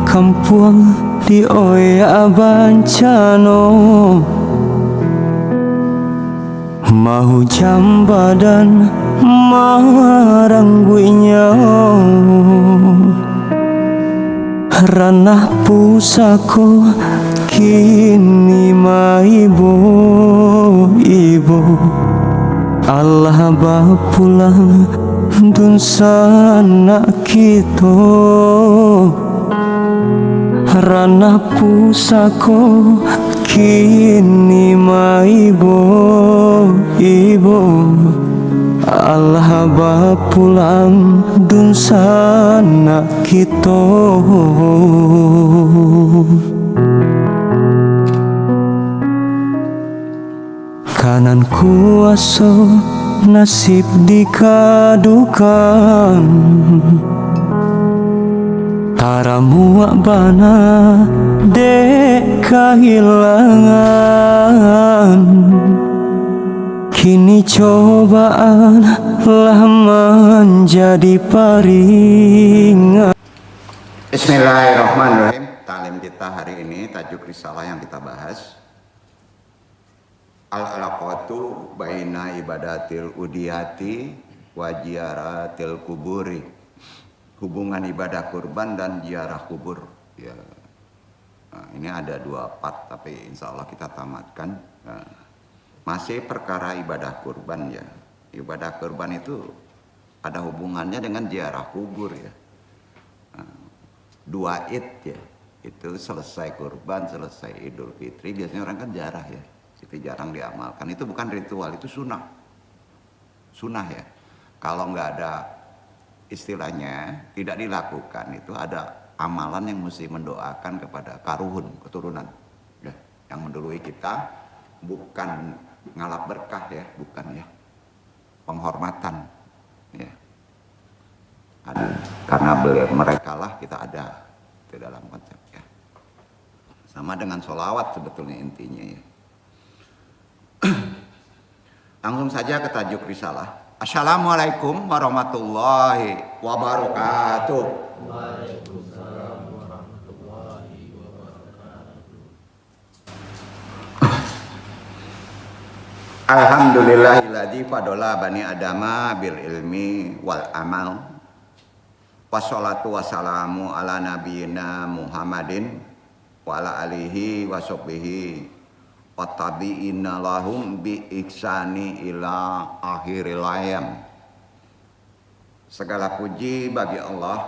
kampuang di oya bancano mau jambadan marangguinya ranah pusako kini maibo ibu Allah bapulang dun sana kita ranah pusako kini maibo ibu Allah bapulang dun sana kita kanan kuasa nasib dikadukan tara muak bana dek kehilangan kini cobaan lah menjadi paringan. Bismillahirrahmanirrahim. Talim kita hari ini tajuk risalah yang kita bahas Al-alaqatu baina ibadatil udiyati wa ziyaratil kuburi. Hubungan ibadah kurban dan ziarah kubur. Ya. Nah, ini ada 2 part tapi insya Allah kita tamatkan. Nah, masih perkara ibadah kurban ya. Ibadah kurban itu ada hubungannya dengan ziarah kubur ya. Nah, 2 id ya. Itu selesai kurban, selesai Idul Fitri biasanya orang kan ziarah ya. Itu jarang diamalkan. Itu bukan ritual, itu sunnah. Sunnah ya. Kalau nggak ada istilahnya tidak dilakukan, itu ada amalan yang mesti mendoakan kepada karuhun, keturunan. Ya, yang mendului kita bukan ngalap berkah ya, bukan ya. Penghormatan. Ya. Ada, karena mereka lah kita ada di dalam konsep ya. Sama dengan sholawat sebetulnya intinya ya. Langsung saja ke tajuk risalah. Assalamualaikum warahmatullahi wabarakatuh. Waalaikumsalam warahmatullahi wabarakatuh. Alhamdulillahilladzi fadola bani adama bil ilmi wal amal. Wassalatu wassalamu ala nabiyyina Muhammadin wa ala alihi wa sahbihi wa tabi'ina lahum bi ihsani ila akhiril ayam. Segala puji bagi Allah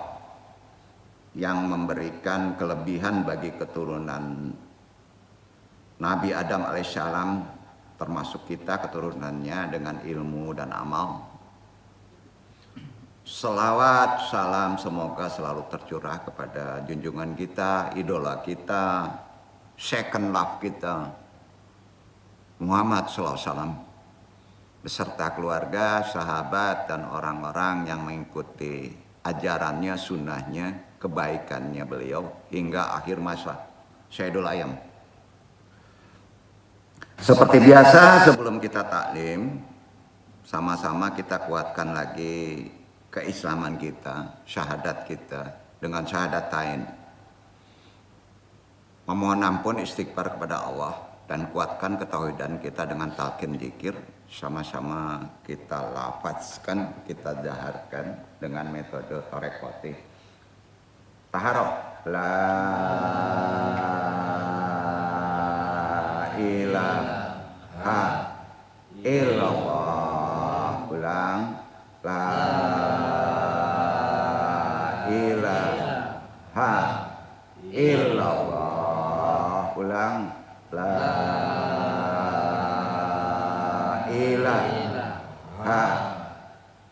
yang memberikan kelebihan bagi keturunan Nabi Adam alaihissalam, termasuk kita keturunannya dengan ilmu dan amal. Selawat, salam semoga selalu tercurah kepada junjungan kita, idola kita, second love kita, Muhammad SAW, beserta keluarga, sahabat, dan orang-orang yang mengikuti ajarannya, sunnahnya, kebaikannya beliau hingga akhir masa. Sayyidul Ayam. Seperti biasa sebelum kita taklim, sama-sama kita kuatkan lagi keislaman kita, syahadat kita dengan syahadatain. Memohon ampun istighfar kepada Allah dan kuatkan ketauhidan kita dengan talqin zikir, sama-sama kita lafazkan, kita jaharkan dengan metode tarekoti. Taharok la ilaha illallah. Ulang la ilaha illallah. Ulang la ilaha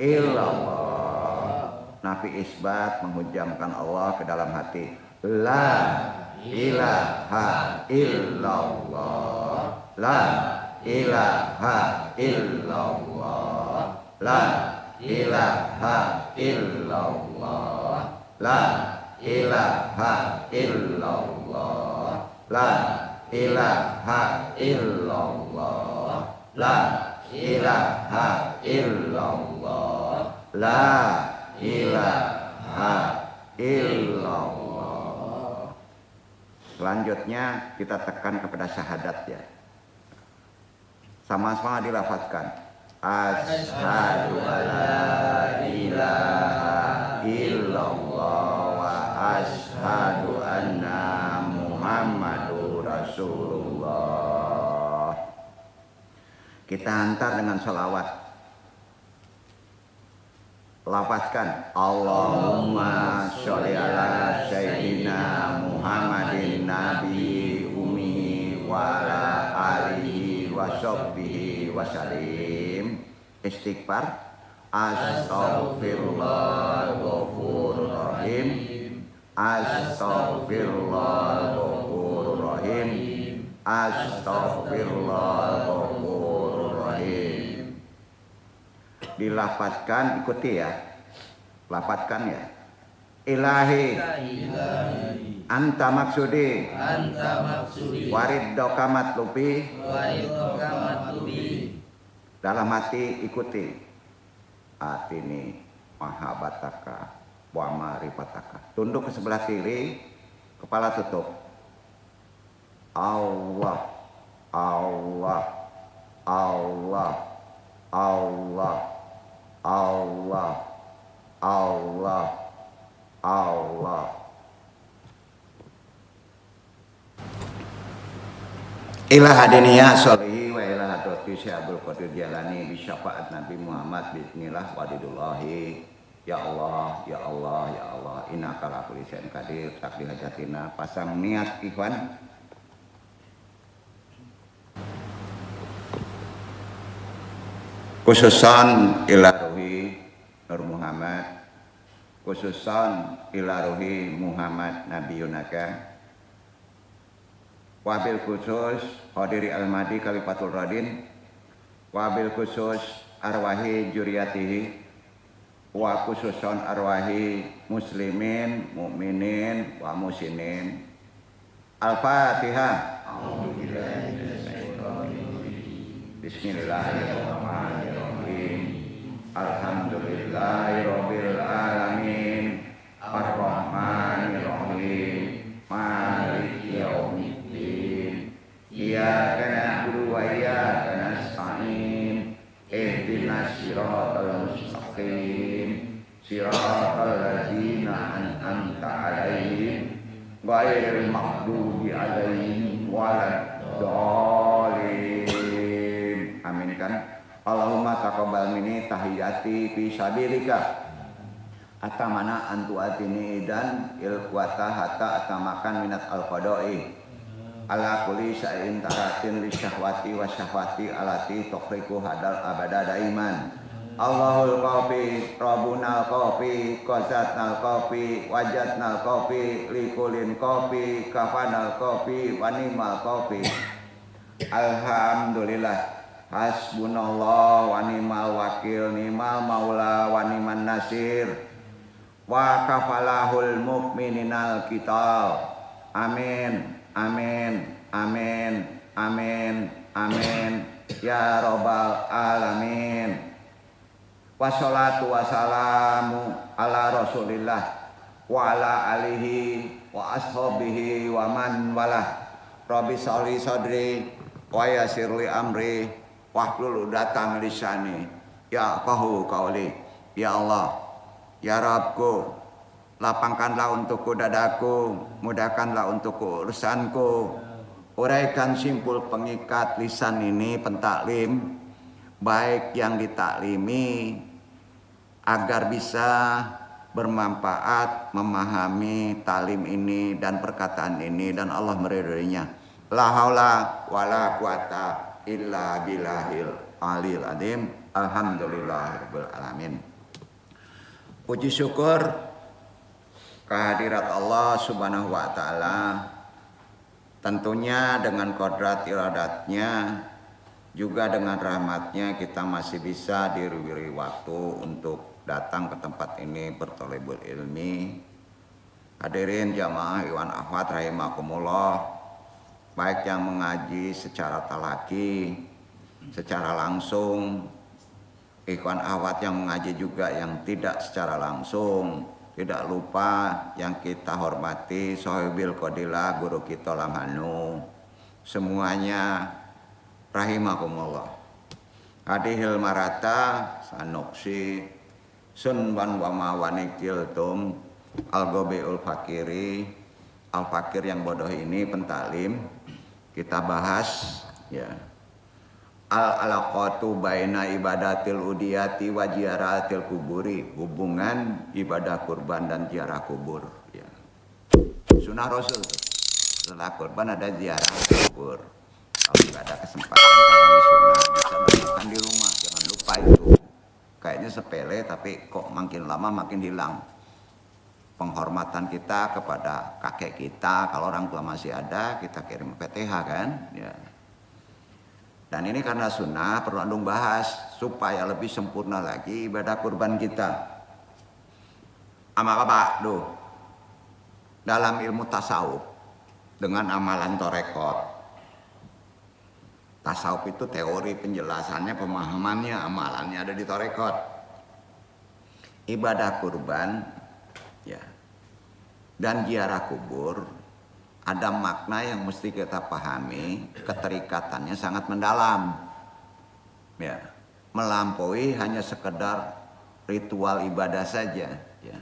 illallah. Nafi isbat menghujamkan Allah ke dalam hati. La ilaha illallah. La ilaha illallah. La ilaha illallah. La ilaha illallah. La ilaha illallah. La ilaha illallah. La ilaha illallah. Selanjutnya kita tekan kepada syahadat ya. Sama-sama dilafadzkan. Asyhadu alla ilaha illallah wa asyhadu anna Muhammadur Rasulullah. Kita hantar dengan salawat. Lafazkan Allahumma sholli ala sayyidina Muhammadin nabi ummi wa ala alihi wa sahbihi wa salim. Istighfar. Astaghfirullahal ghafurur rahim. Astaghfirullahal ghafurur rahim. Astaghfirullahal ghafurur rahim. Dilafadzkan, ikuti ya. Lafadzkan ya. Ilahi, anta maksudi, warid dokamat lupi, dalam hati ikuti. Atini mahabataka wa maripataka. Tunduk ke sebelah kiri, kepala tutup. Allah, Allah, Allah, Allah, Allah, Allah, Allah. Ilah hadiniya sholihi wa ilah hadroti Syekh Qadir Jalani bi syafaat Nabi Muhammad bismillah wadidullahi. Ya Allah, ya Allah, ya Allah, innaka ala kulli syai'in qadir. Takdir hajatina. Pasang niat ikhwan. Khususan ila ruhi Nur Muhammad, khususan ila ruhi Muhammad Nabi Yunaka, wabil khusus hadiri al-madi kalifatul radin, wabil khusus arwahi juriyatihi, wa khususon arwahi muslimin, mukminin, wa musinin. Al-Fatihah. Bismillahirrahmanirrahim. Alhamdulillahirabbil alamin. Arrahmanirrahim. Maliki yaumiddin. Iyyaka na'budu wa iyyaka nasta'in. Ihdinas siratal mustaqim. Siratal ladzina an'amta 'alaihim ghairil maghdubi 'alaihim waladdallin. Amin kan. Allahumma taqabbal minni tahiyati fi sabilika. Atamana antu atini dan ilquata hatta atamakan minat al-qada'i. Ala kulli syai'in taratin li syahwati wa syahwati alati tuqriku hadal abada daiman. Allahul qafi, Rabbunal qafi, qazatnal qafi, wajatnal qafi, likulin qafi, kafanal qafi, wanimal qafi. Alhamdulillah. Hasbunallah wa ni'mal wakil, ni'mal maula wa ni'man nasir. Wa kafalahul mu'mininal qital. Amin, amin, amin, amin, amin. Ya rabbal alamin. Wassalatu wassalamu ala rasulillah wa ala alihi wa ashabihi wa man walah. Rabbi sholli sadri wa yassirli amri wahlul 'uqdatam lisani yafqahu qawli. Ya Allah, ya Rabbku, lapangkanlah untukku dadaku, mudahkanlah untukku urusanku. Uraikan simpul pengikat lisan ini pentaklim, baik yang ditaklimi agar bisa bermanfaat memahami taklim ini dan perkataan ini dan Allah meridhoinya. La haula wala quwata illa billahil aliyil azim. Alhamdulillahirabbil alamin. Puji syukur kehadirat Allah Subhanahu wa taala, tentunya dengan kodrat iradatnya juga dengan rahmatnya kita masih bisa diberi waktu untuk datang ke tempat ini berthalabul ilmi. Hadirin jamaah iwan akhwat rahimakumullah, baik yang mengaji secara talaki, secara langsung, ikhwan akhwat yang mengaji juga yang tidak secara langsung. Tidak lupa yang kita hormati Sohibil Qadilah, guru kita Lamhanu. Semuanya rahimakumullah. Adi Hilmarata, Sanuksi, Sunban Wama Wanikil Tum, Al-Gobiul Fakiri, Al-Fakir yang bodoh ini pentalim. Kita bahas ya. Al-alaqatu baina ibadatil udiyati wa ziaratil kuburi, hubungan ibadah kurban dan ziarah kubur ya. Sunnah Rasul tuh. Setelah kurban ada ziarah kubur. Kalau nggak ada kesempatan karena sunnah bisa lakukan di rumah, jangan lupa itu. Kayaknya sepele tapi kok makin lama makin hilang penghormatan kita kepada kakek kita. Kalau orang tua masih ada, kita kirim PTH kan ya. Dan ini karena sunnah perlu andung bahas supaya lebih sempurna lagi ibadah kurban kita. Amal apa? Duh. Dalam ilmu tasawuf dengan amalan torekot. Tasawuf itu teori penjelasannya, pemahamannya, amalannya ada di torekot. Ibadah kurban ya dan ziarah kubur ada makna yang mesti kita pahami, keterikatannya sangat mendalam. Ya, melampaui hanya sekedar ritual ibadah saja, ya.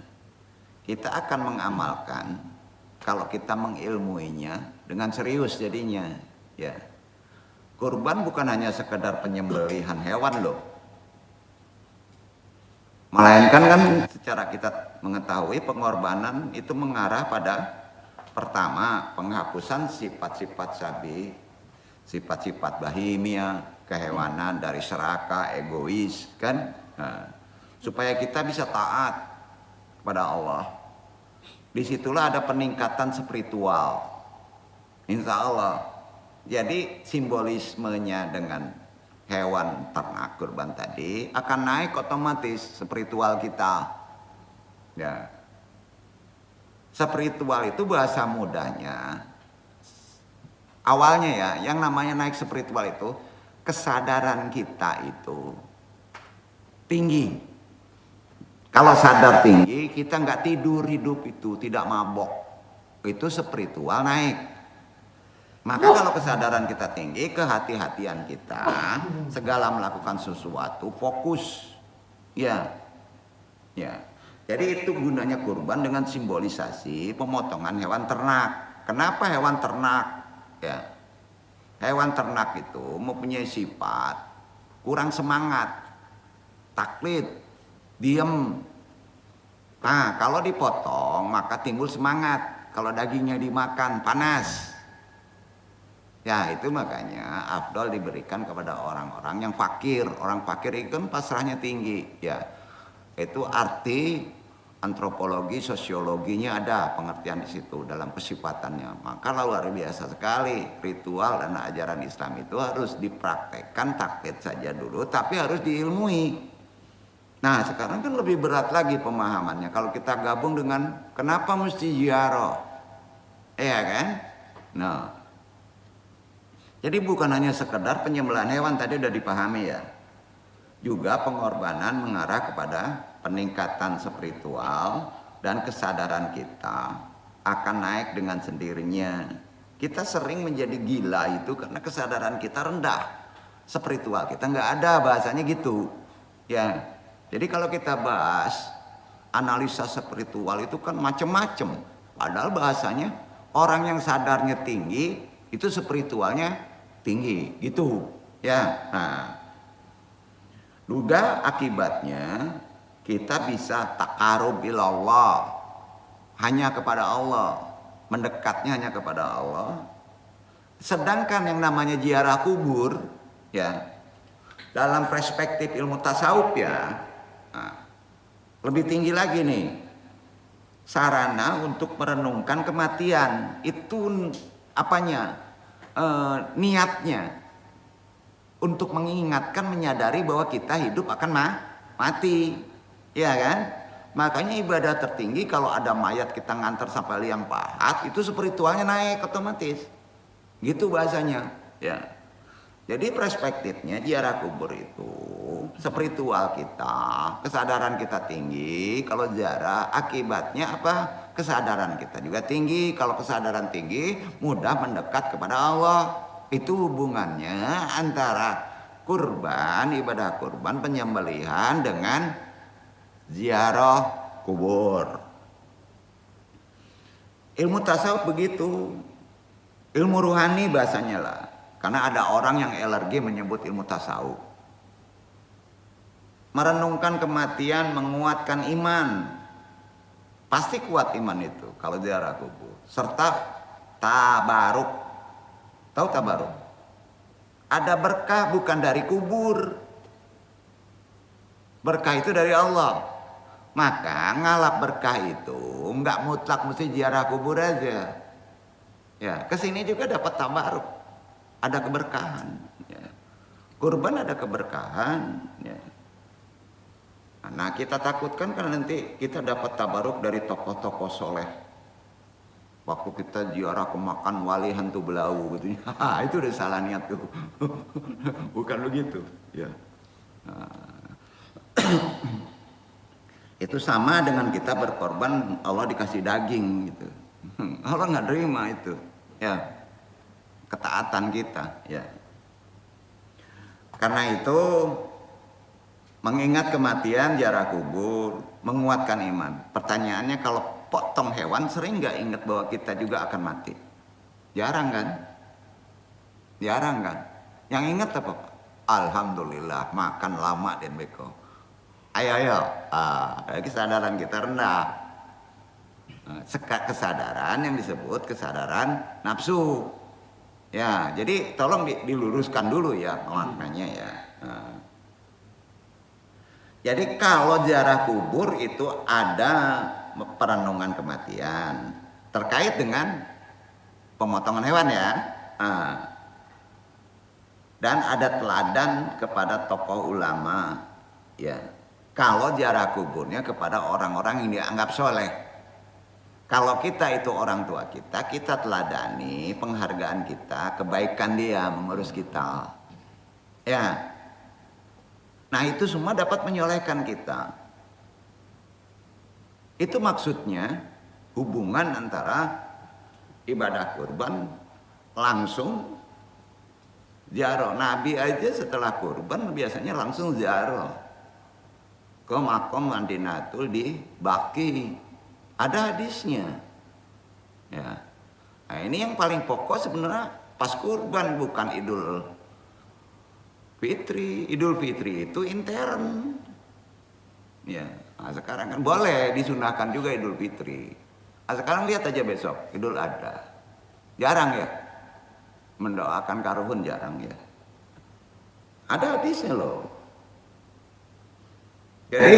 Kita akan mengamalkan kalau kita mengilmuinya dengan serius jadinya, ya. Kurban bukan hanya sekedar penyembelihan hewan loh. Melainkan kan secara kita mengetahui pengorbanan itu mengarah pada pertama, penghapusan sifat-sifat sabi, sifat-sifat bahimia, kehewanan dari serakah, egois, kan? Nah, supaya kita bisa taat kepada Allah. Disitulah ada peningkatan spiritual, insya Allah. Jadi simbolismenya dengan hewan ternak kurban tadi akan naik otomatis spiritual kita. Ya. Spiritual itu bahasa mudahnya awalnya ya, yang namanya naik spiritual itu kesadaran kita itu tinggi. Kalau sadar tinggi, kita nggak tidur hidup itu, tidak mabok, itu spiritual naik. Maka kalau kesadaran kita tinggi, kehati-hatian kita segala melakukan sesuatu fokus ya. Jadi itu gunanya kurban dengan simbolisasi pemotongan hewan ternak. Kenapa hewan ternak? Ya, hewan ternak itu mempunyai sifat kurang semangat, taklid, diem. Nah, kalau dipotong maka timbul semangat. Kalau dagingnya dimakan panas. Ya, itu makanya afdol diberikan kepada orang-orang yang fakir. Orang fakir itu kan pasrahnya tinggi. Ya, itu arti antropologi, sosiologinya ada pengertian di situ dalam kesifatannya. Maka luar biasa sekali ritual dan ajaran Islam itu harus dipraktekkan, taklid saja dulu, tapi harus diilmui. Nah sekarang kan lebih berat lagi pemahamannya. Kalau kita gabung dengan kenapa mesti ziarah, iya kan? Nah, jadi bukan hanya sekedar penyembelihan hewan tadi udah dipahami ya. Juga pengorbanan mengarah kepada peningkatan spiritual dan kesadaran kita akan naik dengan sendirinya. Kita sering menjadi gila itu karena kesadaran kita rendah. Spiritual kita nggak ada, bahasanya gitu. Ya, jadi kalau kita bahas analisa spiritual itu kan macam-macam. Padahal bahasanya orang yang sadarnya tinggi itu spiritualnya tinggi, gitu. Ya, nah. Duga akibatnya kita bisa takarub ilallah, hanya kepada Allah, mendekatnya hanya kepada Allah. Sedangkan yang namanya ziarah kubur ya, dalam perspektif ilmu tasawuf ya, nah, lebih tinggi lagi nih, sarana untuk merenungkan kematian. Itu apanya? Niatnya untuk mengingatkan, menyadari bahwa kita hidup akan mati, ya kan? Makanya ibadah tertinggi kalau ada mayat kita ngantar sampai liang pahat, itu spiritualnya naik otomatis, gitu bahasanya. Ya, jadi perspektifnya ziarah kubur itu spiritual kita, kesadaran kita tinggi. Kalau ziarah akibatnya apa? Kesadaran kita juga tinggi. Kalau kesadaran tinggi, mudah mendekat kepada Allah. Itu hubungannya antara kurban, ibadah kurban, penyembelihan dengan ziarah kubur. Ilmu tasawuf begitu. Ilmu ruhani bahasanya lah. Karena ada orang yang alergi menyebut ilmu tasawuf. Merenungkan kematian, menguatkan iman. Pasti kuat iman itu kalau ziarah kubur. Serta tabaruk. Tahu tabaruk? Ada berkah bukan dari kubur. Berkah itu dari Allah. Maka ngalap berkah itu nggak mutlak mesti ziarah kubur aja. Ya, kesini juga dapat tabaruk. Ada keberkahan. Ya. Kurban ada keberkahan. Ya. Nah, kita takutkan karena nanti kita dapat tabaruk dari tokoh-tokoh soleh. Waktu kita ziarah ke makan wali hantu belau gitu. Itu udah salah niat tuh. Bukan begitu. Ya. Itu sama dengan kita berkorban Allah dikasih daging gitu. Allah nggak terima itu. Ya. Ketaatan kita, ya. Karena itu mengingat kematian, ziarah kubur, menguatkan iman. Pertanyaannya, kalau potong hewan sering nggak ingat bahwa kita juga akan mati? Jarang kan? Jarang kan? Yang ingat apa? Alhamdulillah makan lama dan beko. Ayo, kesadaran kita rendah. Kesadaran yang disebut kesadaran nafsu. Ya, jadi tolong diluruskan dulu ya maknanya ya. Jadi kalau ziarah kubur itu ada perenungan kematian terkait dengan pemotongan hewan ya. Dan ada teladan kepada tokoh ulama ya. Kalau ziarah kuburnya kepada orang-orang yang dianggap soleh. Kalau kita itu orang tua kita, kita teladani penghargaan kita, kebaikan dia mengurus kita. Ya. Nah, itu semua dapat menyolehkan kita. Itu maksudnya hubungan antara ibadah kurban langsung ziarah. Nabi aja setelah kurban biasanya langsung ziarah ke makom Madinatul di Baqi. Ada hadisnya. Ya. Nah, ini yang paling pokok sebenarnya pas kurban, bukan Idul Fitri. Idul Fitri itu intern. Ya, nah, sekarang kan boleh disunahkan juga Idul Fitri. Nah, sekarang lihat aja besok Idul Adha. Jarang ya. Mendoakan karuhun jarang ya. Ada hadisnya loh. Jadi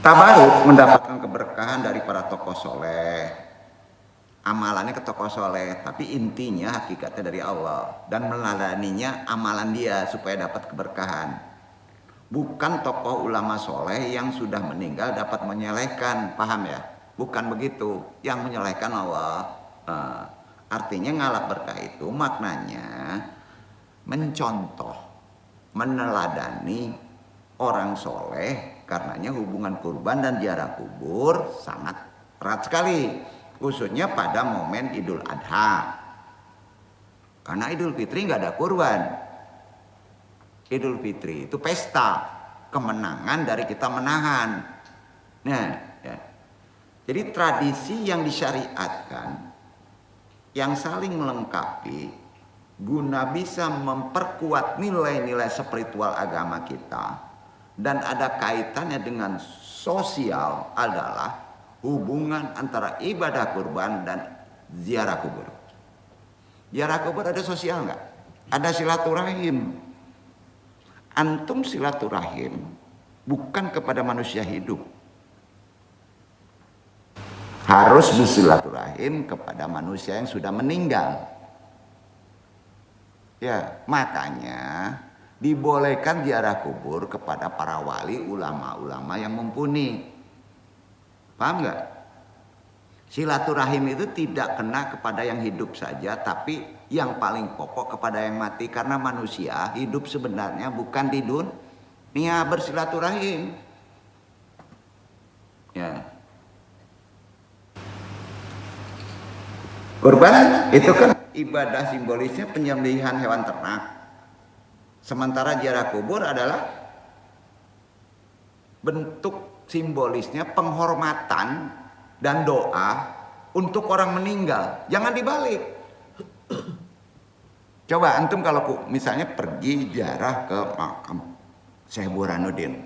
tabaruk mendapatkan keberkahan dari para tokoh soleh. Amalannya ke tokoh soleh, tapi intinya hakikatnya dari Allah. Dan meladaninya amalan dia supaya dapat keberkahan. Bukan tokoh ulama soleh yang sudah meninggal dapat menyelehkan, paham ya? Bukan begitu, yang menyelehkan Allah. Artinya ngalap berkah itu maknanya mencontoh, meneladani orang soleh. Karenanya hubungan kurban dan ziarah kubur sangat erat sekali, khususnya pada momen Idul Adha. Karena Idul Fitri nggak ada kurban. Idul Fitri itu pesta kemenangan dari kita menahan. Nah, ya. Jadi tradisi yang disyariatkan, yang saling melengkapi, guna bisa memperkuat nilai-nilai spiritual agama kita. Dan ada kaitannya dengan sosial adalah hubungan antara ibadah kurban dan ziarah kubur. Ziarah kubur ada sosial nggak? Ada silaturahim. Antum silaturahim bukan kepada manusia hidup. Harus bersilaturahim kepada manusia yang sudah meninggal. Ya, makanya dibolehkan ziarah kubur kepada para wali, ulama-ulama yang mumpuni. Paham nggak? Silaturahim itu tidak kena kepada yang hidup saja, tapi yang paling pokok kepada yang mati. Karena manusia hidup sebenarnya bukan di dunia bersilaturahim. Ya. Kurban itu kan ibadah simbolisnya penyembelihan hewan ternak. Sementara ziarah kubur adalah bentuk simbolisnya penghormatan dan doa untuk orang meninggal. Jangan dibalik. Coba antum kalau misalnya pergi ziarah ke makam Syekh Burhanuddin,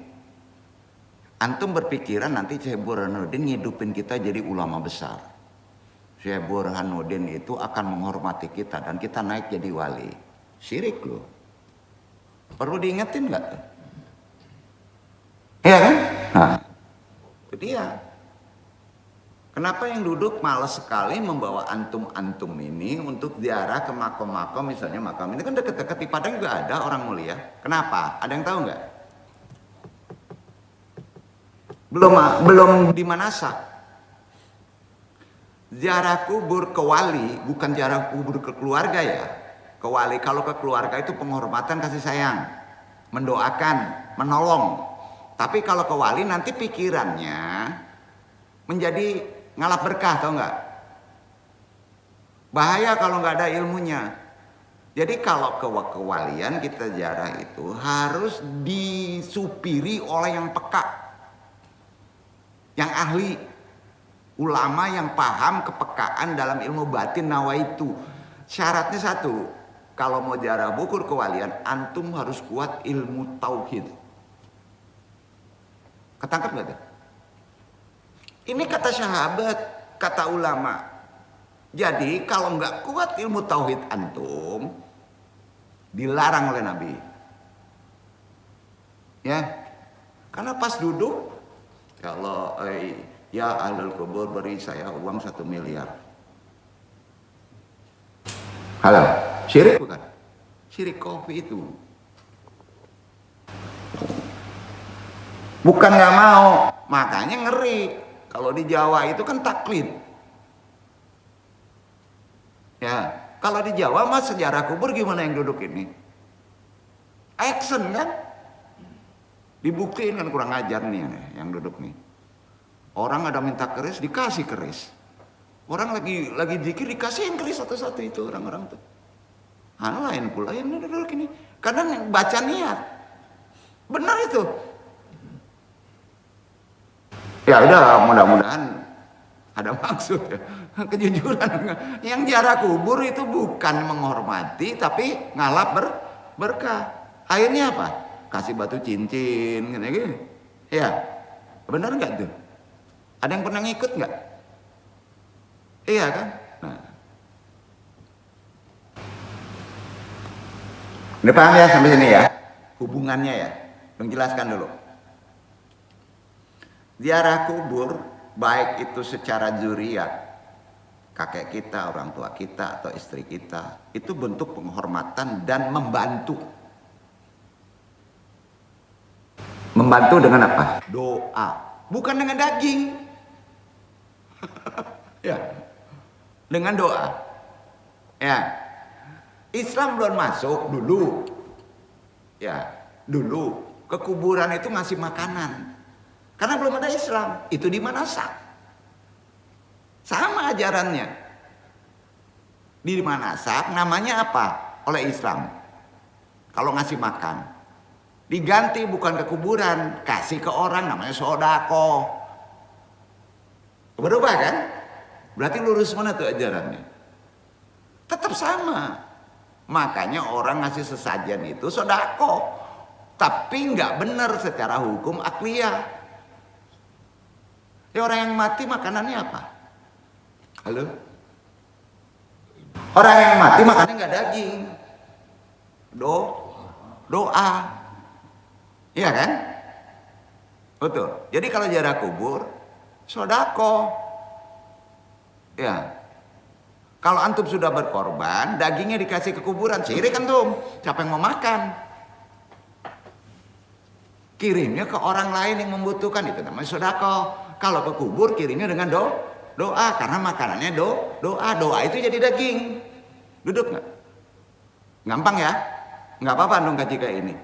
antum berpikiran nanti Syekh Burhanuddin ngidupin kita jadi ulama besar. Syekh Burhanuddin itu akan menghormati kita dan kita naik jadi wali. Syirik loh. Perlu diingetin nggak tuh? Iya kan? Nah, itu dia. Kenapa yang duduk malas sekali membawa antum-antum ini untuk ziarah ke makam-makam, misalnya makam ini kan deket-deket di Padang juga ada orang mulia. Kenapa? Ada yang tahu nggak? Belum di Manasak. Ziarah kubur ke wali bukan ziarah kubur ke keluarga ya. Ke wali kalau ke keluarga itu penghormatan, kasih sayang, mendoakan, menolong. Tapi kalau ke wali nanti pikirannya menjadi ngalap berkah, tau nggak? Bahaya kalau nggak ada ilmunya. Jadi kalau ke kewalian kita ziarah itu harus disupiri oleh yang peka, yang ahli, ulama yang paham kepekaan dalam ilmu batin nawaitu. Syaratnya satu, kalau mau ziarah bukur kewalian, antum harus kuat ilmu tauhid. Ketangkep nggak tuh? Ini kata sahabat, kata ulama. Jadi kalau nggak kuat ilmu tauhid antum, dilarang oleh Nabi. Ya, karena pas duduk, kalau ya ahlul kubur beri saya uang 1 miliar. Halo, syirik bukan? Syirik kopi itu. Bukan nggak mau, makanya ngeri. Kalau di Jawa itu kan taklid. Ya, kalau di Jawa mas sejarah kubur gimana yang duduk ini? Action kan? Dibuktiin kan kurang ajar nih yang duduk nih. Orang ada minta keris dikasih keris. Orang lagi zikir dikasihin keris satu-satu itu orang-orang tuh. Lain pula yang duduk ini. Karena baca niat. Benar itu. Ya udah, mudah-mudahan ada maksud ya. Kejujuran. Yang ziarah kubur itu bukan menghormati tapi ngalap berkah. Akhirnya apa? Kasih batu cincin gitu. Ya. Benar nggak tuh? Ada yang pernah ngikut nggak? Iya kan? Nah. Ini paham ya sampai sini ya? Hubungannya ya. Menjelaskan dulu. Ziarah kubur, baik itu secara zuriat, kakek kita, orang tua kita, atau istri kita, itu bentuk penghormatan dan membantu. Membantu dengan apa? Doa, bukan dengan daging. Ya, dengan doa. Ya, Islam belum masuk dulu. Ya, dulu ke kuburan itu ngasih makanan. Karena belum ada Islam, itu di Manasak. Sama ajarannya. Di Manasak namanya apa? Oleh Islam. Kalau ngasih makan. Diganti bukan ke kuburan, kasih ke orang namanya sodako. Berubah kan? Berarti lurus mana tuh ajarannya? Tetap sama. Makanya orang ngasih sesajen itu sodako. Tapi nggak benar secara hukum akliyah. Ya orang yang mati makanannya apa? Halo? Orang yang mati makanannya nggak daging. Doa. Iya kan? Betul. Jadi kalau ziarah kubur, sodako. Ya. Kalau antum sudah berkorban, dagingnya dikasih ke kuburan, syirik antum. Siapa yang mau makan? Kirimnya ke orang lain yang membutuhkan, itu namanya sodako. Kalau ke kubur kirimnya dengan Doa karena makanannya doa itu jadi daging. Duduk nggak? Gampang ya? Nggak apa-apa dong kaji kayak ini.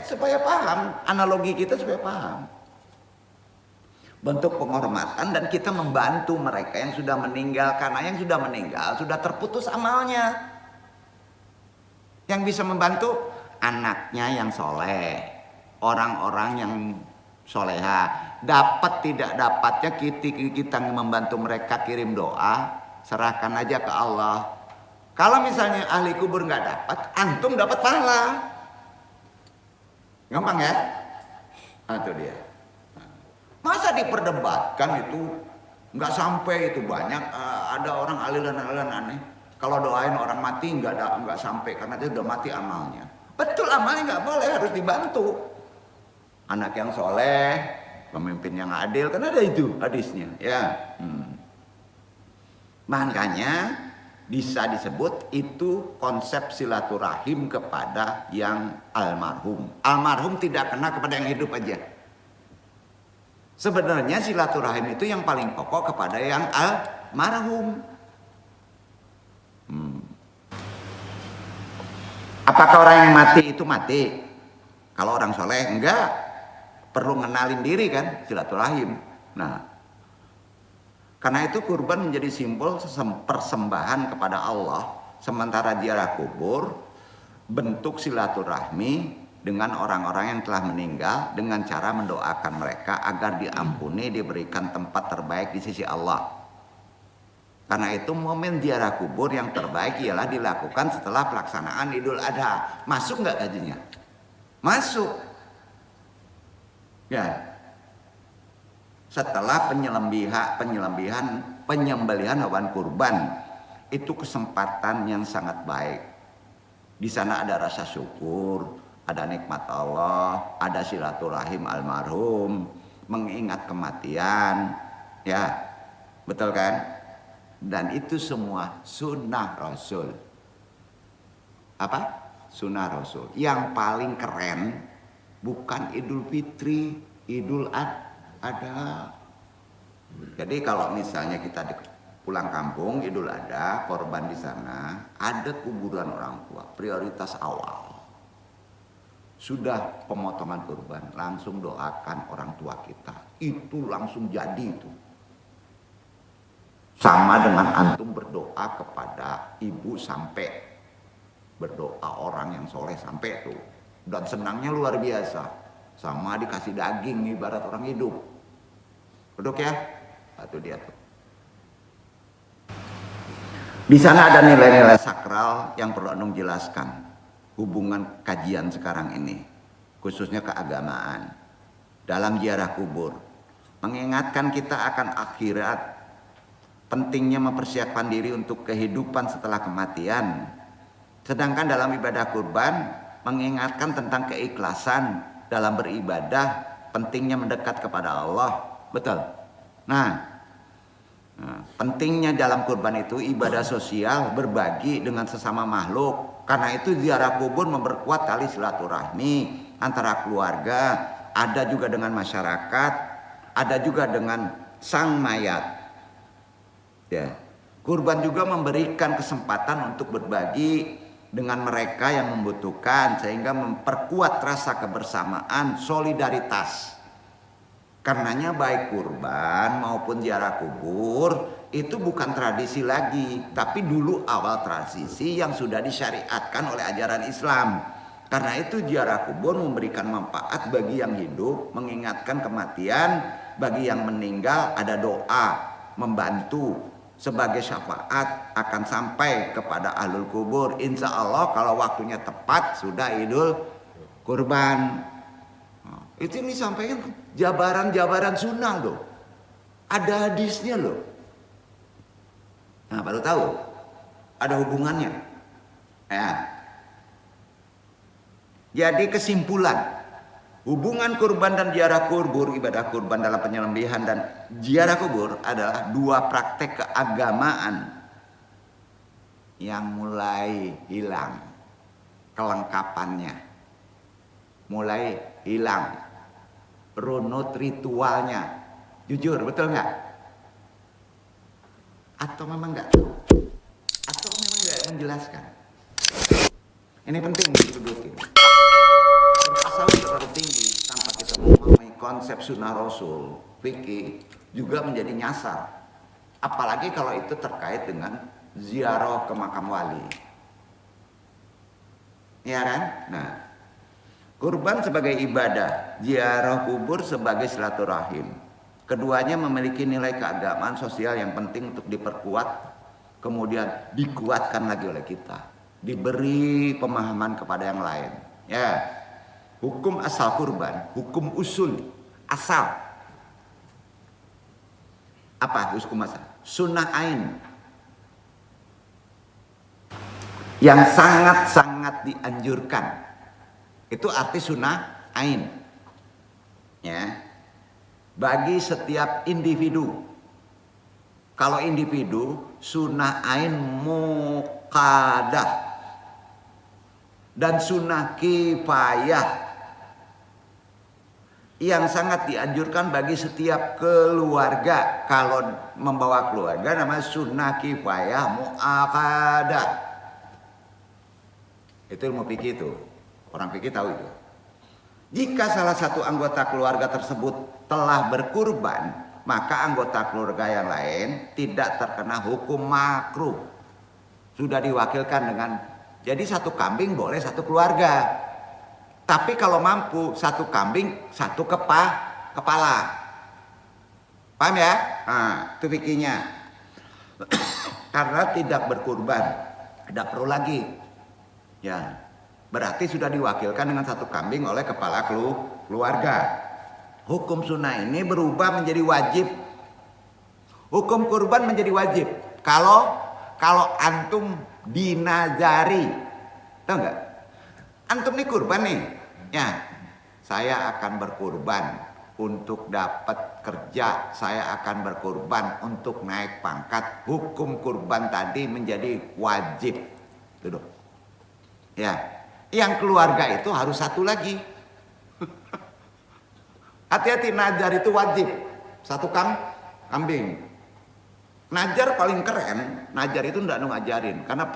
Supaya paham analogi kita supaya paham. Bentuk penghormatan dan kita membantu mereka yang sudah meninggal karena yang sudah meninggal sudah terputus amalnya. Yang bisa membantu anaknya yang soleh, orang-orang yang soleha. Dapat tidak dapatnya kita membantu mereka kirim doa, serahkan aja ke Allah. Kalau misalnya ahli kubur nggak dapat, antum dapat pahala. Gampang ya? Nah, itu dia. Masa diperdebatkan itu nggak sampai itu banyak ada orang aliran-aliran aneh. Kalau doain orang mati nggak sampai karena dia udah mati amalnya. Betul amalnya nggak boleh, harus dibantu. Anak yang soleh, pemimpin yang adil, kan ada itu hadisnya. Ya, makanya bisa disebut itu konsep silaturahim kepada yang almarhum. Almarhum tidak kena kepada yang hidup aja. Sebenarnya silaturahim itu yang paling pokok kepada yang almarhum. Apakah orang yang mati itu mati? Kalau orang soleh enggak, perlu ngenalin diri kan, silaturahim. Nah, karena itu kurban menjadi simbol persembahan kepada Allah. Sementara ziarah kubur bentuk silaturahmi dengan orang-orang yang telah meninggal dengan cara mendoakan mereka agar diampuni, diberikan tempat terbaik di sisi Allah. Karena itu momen ziarah kubur yang terbaik ialah dilakukan setelah pelaksanaan Idul Adha. Masuk nggak gajinya? Masuk. Ya. Setelah penyembelihan hewan kurban, itu kesempatan yang sangat baik. Di sana ada rasa syukur, ada nikmat Allah, ada silaturahim almarhum, mengingat kematian, ya, betul kan? Dan itu semua sunnah Rasul. Apa? Sunnah Rasul. Yang paling keren bukan Idul Fitri, Idul Adha. Jadi kalau misalnya kita pulang kampung Idul Adha, korban di sana, ada kuburan orang tua, prioritas awal. Sudah pemotongan kurban, langsung doakan orang tua kita. Itu langsung jadi itu. Sama dengan antum berdoa kepada ibu sampai berdoa orang yang soleh sampai tuh. Dan senangnya luar biasa. Sama dikasih daging ibarat orang hidup. Duduk ya. Itu dia tuh. Di sana ada nilai-nilai sakral yang perlu antum jelaskan. Hubungan kajian sekarang ini. Khususnya keagamaan. Dalam ziarah kubur. Mengingatkan kita akan akhirat. Pentingnya mempersiapkan diri untuk kehidupan setelah kematian. Sedangkan dalam ibadah kurban mengingatkan tentang keikhlasan dalam beribadah, pentingnya mendekat kepada Allah. Betul. Nah, pentingnya dalam kurban itu ibadah sosial, berbagi dengan sesama makhluk. Karena itu ziarah kubur memperkuat tali silaturahmi antara keluarga, ada juga dengan masyarakat, ada juga dengan sang mayat. Ya, kurban juga memberikan kesempatan untuk berbagi dengan mereka yang membutuhkan sehingga memperkuat rasa kebersamaan, solidaritas. Karenanya baik kurban maupun ziarah kubur itu bukan tradisi lagi, tapi dulu awal tradisi yang sudah disyariatkan oleh ajaran Islam. Karena itu ziarah kubur memberikan manfaat bagi yang hidup, mengingatkan kematian, bagi yang meninggal ada doa, membantu sebagai syafaat akan sampai kepada ahlul kubur. Insya Allah kalau waktunya tepat sudah Idul Kurban. Itu ini sampaikan jabaran-jabaran sunnah loh. Ada hadisnya loh. Nah baru tahu ada hubungannya. Ya. Jadi kesimpulan. Hubungan kurban dan ziarah kubur, ibadah kurban dalam penyembelihan dan ziarah kubur adalah dua praktek keagamaan yang mulai hilang kelengkapannya, mulai hilang runut ritualnya. Jujur, betul nggak? Atau memang nggak tahu? Atau memang nggak menjelaskan? Ini penting didudukin. Tasawuf terlalu tinggi tanpa kita memahami konsep sunnah Rasul, fikih juga menjadi nyasar. Apalagi kalau itu terkait dengan ziarah ke makam wali. Ya kan? Nah, kurban sebagai ibadah, ziarah kubur sebagai silaturahim. Keduanya memiliki nilai keagamaan sosial yang penting untuk diperkuat, kemudian dikuatkan lagi oleh kita. Diberi pemahaman kepada yang lain. Ya, hukum asal kurban, hukum usul asal. Apa hukum asal? Sunnah ain. Yang sangat-sangat dianjurkan. Itu arti sunnah ain. Ya. Bagi setiap individu. Kalau individu, sunnah ain muqadah. Dan sunnah kifayah. Yang sangat dianjurkan bagi setiap keluarga. Kalau membawa keluarga namanya sunnah kifayah mu'akadah. Itu ilmu fikih itu. Orang fikih tahu itu. Jika salah satu anggota keluarga tersebut telah berkurban, maka anggota keluarga yang lain tidak terkena hukum makruh. Sudah diwakilkan dengan, jadi satu kambing boleh satu keluarga. Tapi kalau mampu satu kambing satu kepala. Paham ya? Nah, itu fikihnya. Karena tidak berkurban, tidak perlu lagi. Ya, berarti sudah diwakilkan dengan satu kambing oleh kepala keluarga. Hukum sunnah ini berubah menjadi wajib. Hukum kurban menjadi wajib. Kalau antum dinazari, tahu nggak? Antum nih kurban nih, ya. Saya akan berkurban untuk dapat kerja. Saya akan berkurban untuk naik pangkat. Hukum kurban tadi menjadi wajib. Tuh. Ya, yang keluarga itu harus satu lagi. Hati-hati, najar itu wajib. Satu kambing. Najar paling keren. Najar itu nggak ngajarin, karena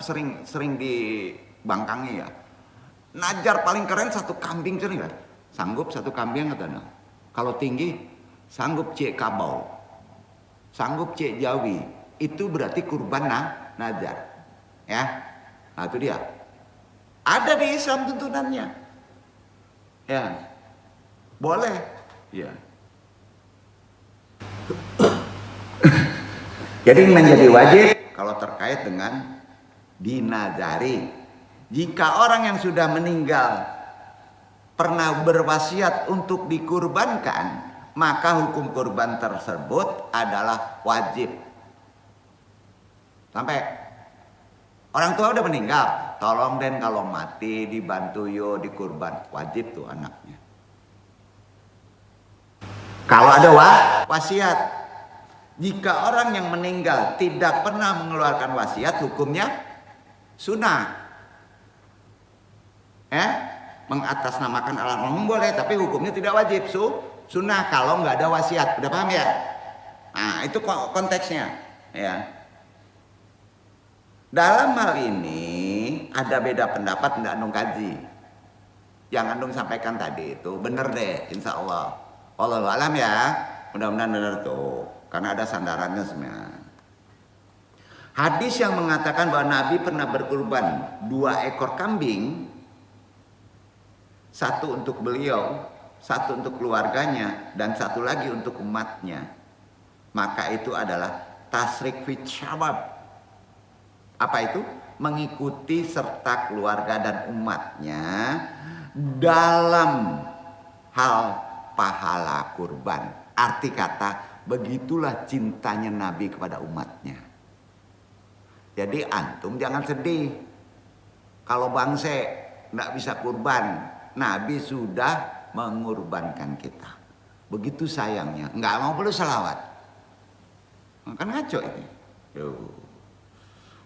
sering dibangkangi ya. Najar paling keren satu kambing, sering kan? Sanggup satu kambing katanya. Kalau tinggi, sanggup cek kabau, sanggup cek jawi. Itu berarti kurban najar. Ya, nah itu dia. Ada di Islam tuntunannya. Ya. Boleh. Ya. Jadi menjadi wajib kalau terkait dengan dinazari. Jika orang yang sudah meninggal pernah berwasiat untuk dikurbankan, maka hukum kurban tersebut adalah wajib. Sampai orang tua udah meninggal, tolong den kalau mati dibantu yo dikurban, wajib tuh anaknya. Kalau ada wasiat, jika orang yang meninggal tidak pernah mengeluarkan wasiat, hukumnya sunnah. Mengatasnamakan almarhum boleh, tapi hukumnya tidak wajib. Sunnah kalau nggak ada wasiat. Udah paham ya? Nah itu konteksnya. Ya. Dalam hal ini ada beda pendapat nggak Andung kaji. Yang Andung sampaikan tadi itu benar deh, insya Allah. Wallahu alam ya, mudah-mudahan benar tuh, karena ada sandarannya sebenarnya. Hadis yang mengatakan bahwa Nabi pernah berkurban 2 ekor kambing, satu untuk beliau, satu untuk keluarganya, dan satu lagi untuk umatnya. Maka itu adalah tasrik fit syabab. Apa itu? Mengikuti serta keluarga dan umatnya dalam hal pahala kurban. Arti kata, begitulah cintanya Nabi kepada umatnya. Jadi antum jangan sedih kalau bangsa tidak bisa kurban. Nabi sudah mengurbankan kita. Begitu sayangnya. Nggak mau perlu salawat. Kan ngaco ini.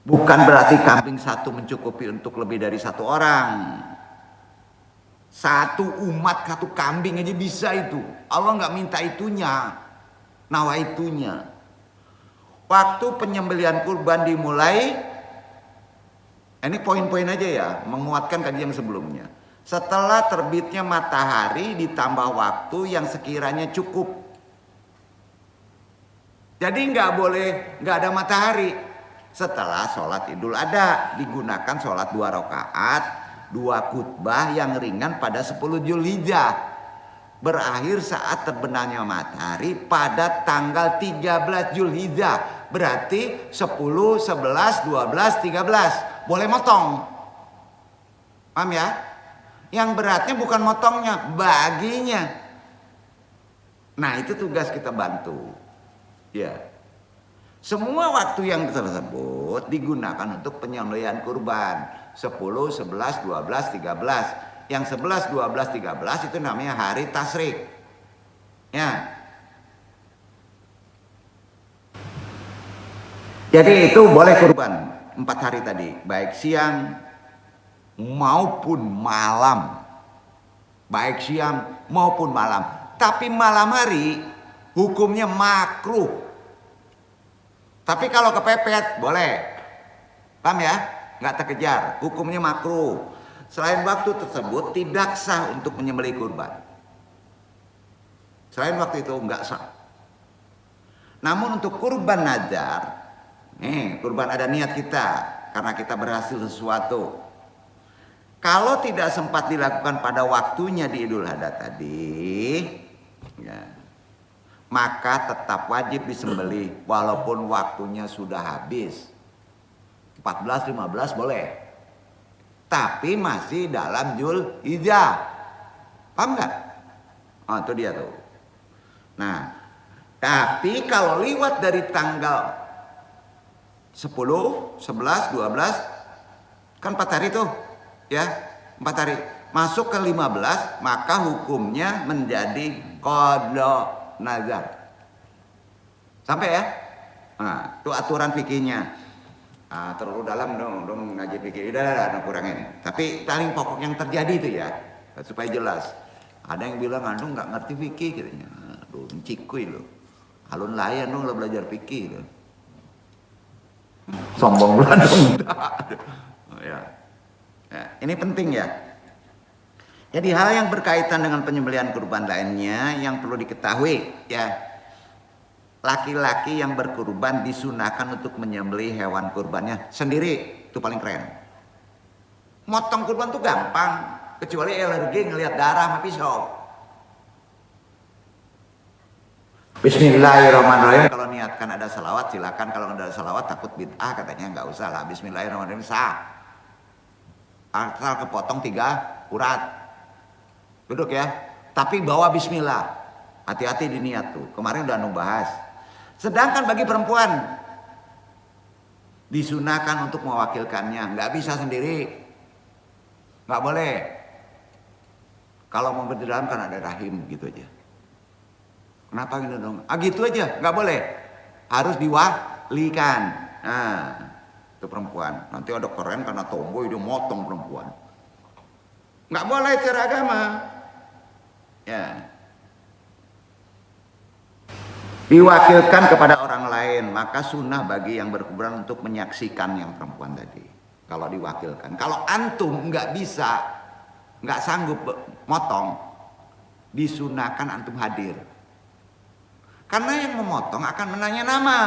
Bukan berarti kambing satu mencukupi untuk lebih dari satu orang. Satu umat, satu kambing aja bisa itu. Allah nggak minta itunya, nawaitunya. waktu penyembelihan kurban dimulai, ini poin-poin aja ya, menguatkan kajian sebelumnya. Setelah terbitnya matahari ditambah waktu yang sekiranya cukup. Jadi nggak ada matahari. Setelah sholat Idul Adha digunakan sholat 2 rakaat, 2 khutbah yang ringan pada 10 Zulhijjah. Berakhir saat terbenamnya matahari pada tanggal 13 Zulhijjah. Berarti 10, 11, 12, 13. Boleh motong. Paham ya? Yang beratnya bukan motongnya, baginya. Nah, itu tugas kita bantu. Ya. Semua waktu yang tersebut digunakan untuk penyembelihan kurban. 10, 11, 12, 13. Yang 11, 12, 13 itu namanya hari tasyrik. Ya. Jadi itu boleh kurban 4 hari tadi, baik siang maupun malam. Baik siang maupun malam. Tapi malam hari hukumnya makruh. Tapi kalau kepepet boleh. Paham ya? Nggak terkejar, hukumnya makruh. Selain waktu tersebut tidak sah untuk menyembelih kurban. Selain waktu itu nggak sah. Namun untuk kurban nazar, kurban ada niat kita karena kita berhasil sesuatu. Kalau tidak sempat dilakukan pada waktunya di Idul Adha tadi, ya, maka tetap wajib disembelih walaupun waktunya sudah habis. 14, 15 boleh. Tapi masih dalam Zulhijjah. Paham nggak? Oh, itu dia tuh. Nah, tapi kalau lewat dari tanggal 10, 11, 12, kan 4 hari tuh. Ya, 4 hari. Masuk ke 15, maka hukumnya menjadi qada nazar. Sampai ya? Nah, itu aturan fikihnya. Terlalu dalam dong ngaji fikih. Udah kurangin. Tapi paling pokok yang terjadi itu ya, supaya jelas. Ada yang bilang antum nggak ngerti fikih katanya. Aduh, cikui lo. Alun layan dong lo belajar fikih lo. Sombong banget dong. Ya. Ya, ini penting ya. Jadi hal yang berkaitan dengan penyembelihan kurban lainnya yang perlu diketahui ya. Laki-laki yang berkurban disunahkan untuk menyembelih hewan kurbannya sendiri. Itu paling keren. Motong kurban tuh gampang, kecuali alergi ngelihat darah sama pisau. Bismillahirrahmanirrahim. Kalau niatkan ada salawat silakan. Kalau nggak ada salawat takut bid'ah katanya nggak usah lah. Bismillahirrahmanirrahim sah. Asal kepotong 3 urat. Duduk ya. Tapi bawa bismillah. Hati-hati di niat tuh. Kemarin udah bahas. Sedangkan bagi perempuan disunahkan untuk mewakilkannya, nggak bisa sendiri, nggak boleh. Kalau mau di dalam kan ada rahim gitu aja. Kenapa gitu dong? Gitu aja, nggak boleh. Harus diwakilkan. Nah, itu perempuan. Nanti ada keren karena tomboy dia motong perempuan. Nggak boleh secara agama. Ya. Diwakilkan kepada orang lain, maka sunnah bagi yang berkurban untuk menyaksikan yang perempuan tadi. Kalau diwakilkan, kalau antum nggak bisa, nggak sanggup motong, disunahkan antum hadir. Karena yang memotong akan menanya nama.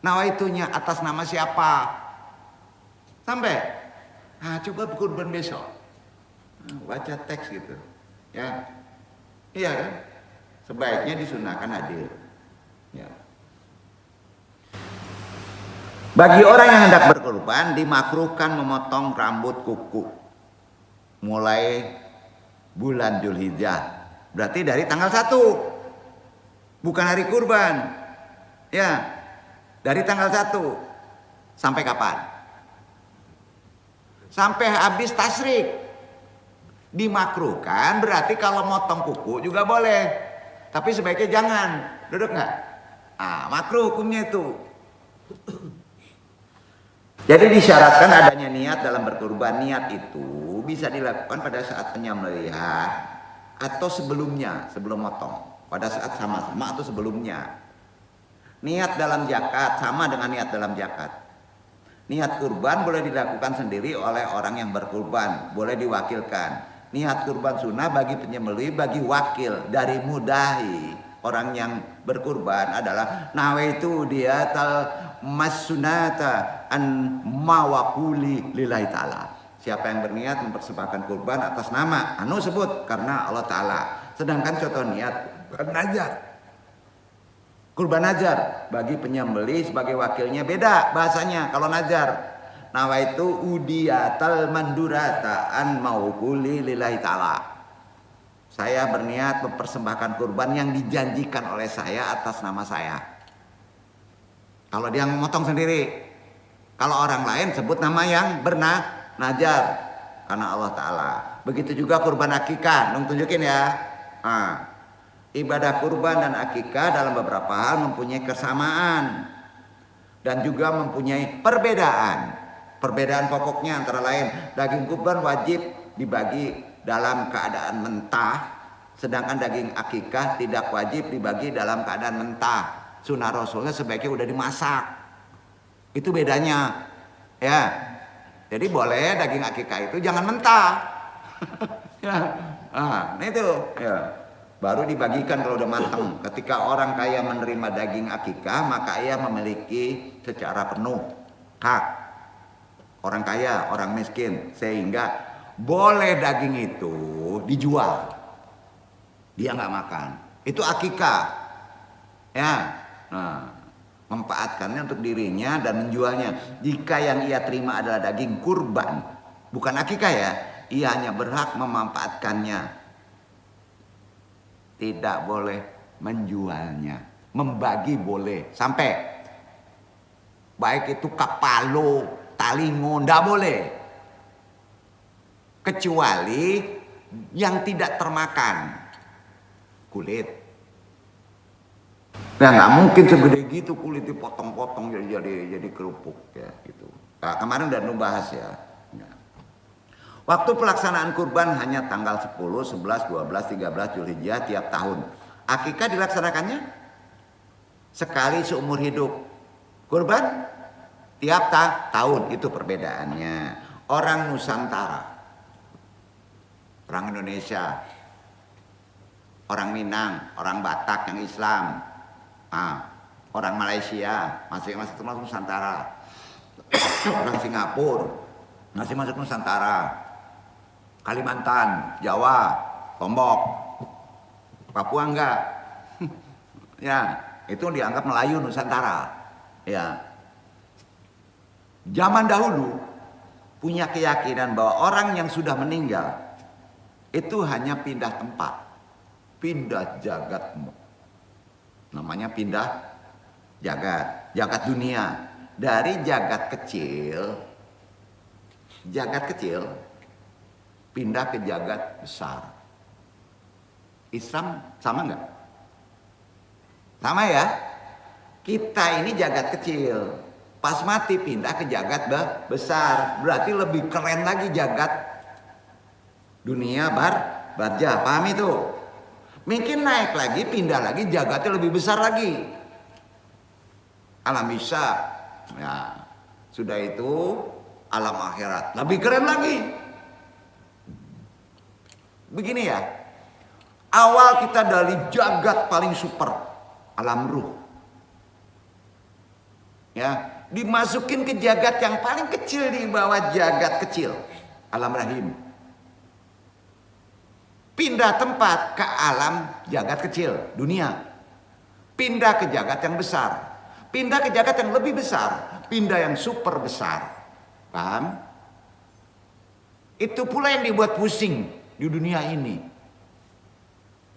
Nawaitunya atas nama siapa? Sampai, coba berkurban besok, baca teks gitu, ya, iya kan? Sebaiknya disunahkan hadir. Ya. Bagi orang yang hendak berkurban dimakruhkan memotong rambut kuku mulai bulan Zulhijjah. Berarti dari tanggal 1. Bukan hari kurban. Ya. Dari tanggal 1 sampai kapan? Sampai habis tasyrik. Dimakruhkan berarti kalau motong kuku juga boleh. Tapi sebaiknya jangan. Duduk nggak? Makruh hukumnya itu. Jadi disyaratkan adanya niat dalam berkurban. Niat itu bisa dilakukan pada saat penyembelihan atau sebelumnya, sebelum motong. Pada saat sama-sama atau sebelumnya. Niat dalam zakat sama dengan niat dalam zakat. Niat kurban boleh dilakukan sendiri oleh orang yang berkurban, boleh diwakilkan. Niat kurban sunnah bagi penyembelih, bagi wakil. Dari mudahi orang yang berkurban adalah nawaitu diatal masunata an mawakuli lillahi ta'ala. Siapa yang berniat mempersembahkan kurban atas nama anu sebut karena Allah Ta'ala. Sedangkan contoh niat nazar. Kurban nazar bagi penyembelih sebagai wakilnya beda bahasanya. Kalau nazar nawaitu udiyatal mandurata an mawkuli lillahi ta'ala. Saya berniat mempersembahkan kurban yang dijanjikan oleh saya atas nama saya. Kalau dia memotong sendiri. Kalau orang lain sebut nama yang nazar karena Allah Ta'ala. Begitu juga kurban akikah. Nung tunjukin ya. Ibadah kurban dan akikah dalam beberapa hal mempunyai kesamaan dan juga mempunyai perbedaan. Perbedaan pokoknya antara lain daging kurban wajib dibagi dalam keadaan mentah, sedangkan daging akikah tidak wajib dibagi dalam keadaan mentah. Sunnah Rasulnya sebaiknya udah dimasak. Itu bedanya. Ya. Jadi boleh daging akikah itu jangan mentah. Ya. Nah itu ya. Baru dibagikan kalau udah matang. Ketika orang kaya menerima daging akikah, maka ia memiliki secara penuh hak. Orang kaya, orang miskin. Sehingga boleh daging itu dijual. Dia nggak makan. Itu akikah. Ya. Nah, memanfaatkannya untuk dirinya dan menjualnya. Jika yang ia terima adalah daging kurban, bukan akikah ya, ia hanya berhak memanfaatkannya. Tidak boleh menjualnya. Membagi boleh. Sampai. Baik itu kapalo, talingo, tidak boleh. Kecuali yang tidak termakan. Kulit. Nah nggak mungkin segede gitu kulit dipotong-potong jadi kerupuk ya gitu. Nah, kemarin udah ngebahas ya. Waktu pelaksanaan kurban hanya tanggal 10, 11, 12, 13 Zulhijjah tiap tahun. Akikah dilaksanakannya sekali seumur hidup. Kurban tiap tahun, itu perbedaannya. Orang Nusantara, orang Indonesia, orang Minang, orang Batak yang Islam, orang Malaysia masih masuk Nusantara, orang Singapura masih masuk Nusantara. Kalimantan, Jawa, Lombok, Papua enggak. Ya, itu dianggap Melayu Nusantara. Ya. Zaman dahulu punya keyakinan bahwa orang yang sudah meninggal itu hanya pindah tempat, pindah jagat. Namanya pindah jagat dunia. Dari jagat kecil pindah ke jagat besar. Islam sama enggak? Sama ya. Kita ini jagat kecil. Pas mati pindah ke jagat besar. Berarti lebih keren lagi jagat dunia barjah. Paham itu? Mungkin naik lagi, pindah lagi, jagatnya lebih besar lagi. Alam bisa. Ya, sudah itu alam akhirat. Lebih keren lagi. Begini ya, awal kita dari jagat paling super, alam ruh. Ya, dimasukin ke jagat yang paling kecil di bawah jagat kecil, alam rahim. Pindah tempat ke alam jagat kecil, dunia. Pindah ke jagat yang besar. Pindah ke jagat yang lebih besar. Pindah yang super besar. Paham? Itu pula yang dibuat pusing di dunia ini.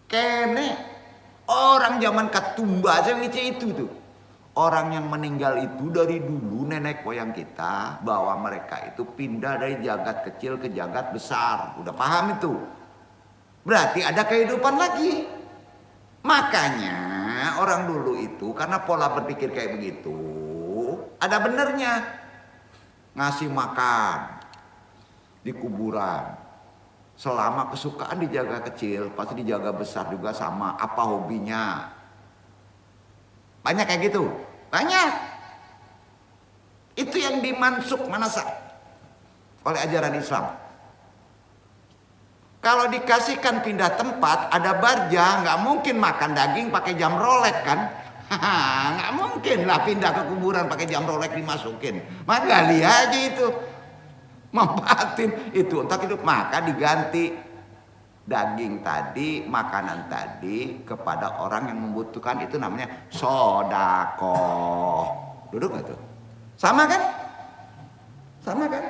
Kene orang zaman Katumba aja ngice itu tuh. Orang yang meninggal itu dari dulu nenek moyang kita bahwa mereka itu pindah dari jagat kecil ke jagat besar. Udah paham itu? Berarti ada kehidupan lagi. Makanya orang dulu itu karena pola berpikir kayak begitu, ada benernya. Ngasih makan di kuburan. Selama kesukaan dijaga kecil, pasti dijaga besar juga sama. Apa hobinya? Banyak kayak gitu. Banyak. Itu yang dimansuk manasa oleh ajaran Islam. Kalau dikasihkan pindah tempat, ada barja, nggak mungkin makan daging pakai jam Rolex kan? Nggak mungkin lah pindah ke kuburan pakai jam Rolex dimasukin. Maka gali aja itu, manfaatin itu untuk hidup. Maka diganti daging tadi, makanan tadi kepada orang yang membutuhkan, itu namanya sodakoh. Duduk nggak tuh? Sama kan? Sama kan?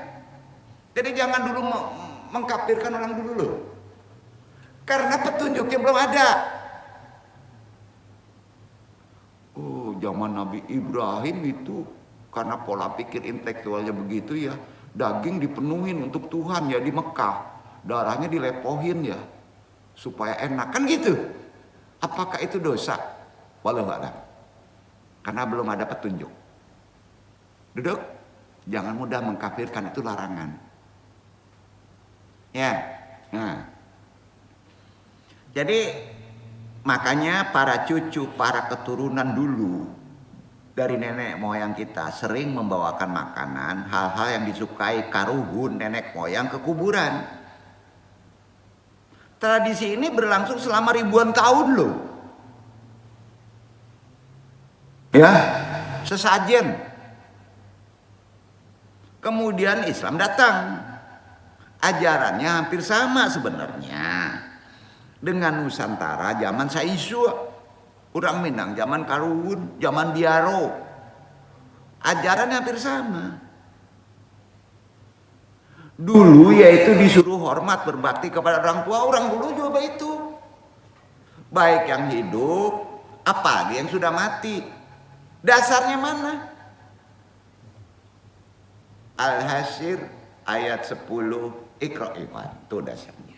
Jadi jangan dulu mengkafirkan orang dulu loh. Karena petunjuknya belum ada. Oh, zaman Nabi Ibrahim itu karena pola pikir intelektualnya begitu ya, daging dipenuhin untuk Tuhan ya di Mekah, darahnya dilepohin ya supaya enak kan gitu. Apakah itu dosa? Walau a'lam. Karena belum ada petunjuk. Duduk, jangan mudah mengkafirkan, itu larangan. Ya, nah. Jadi makanya para cucu, para keturunan dulu dari nenek moyang kita sering membawakan makanan, hal-hal yang disukai karuhun nenek moyang ke kuburan. Tradisi ini berlangsung selama ribuan tahun loh. Ya, sesajen. Kemudian Islam datang. Ajarannya hampir sama sebenarnya dengan Nusantara zaman Saisu, orang Minang zaman Karuhun, zaman Biaro. Ajarannya hampir sama. Dulu yaitu disuruh hormat berbakti kepada orang tua, orang dulu juga itu. Baik yang hidup, apalagi yang sudah mati. Dasarnya mana? Al-Hasyr ayat 10, Iqra' iman, itu dasarnya.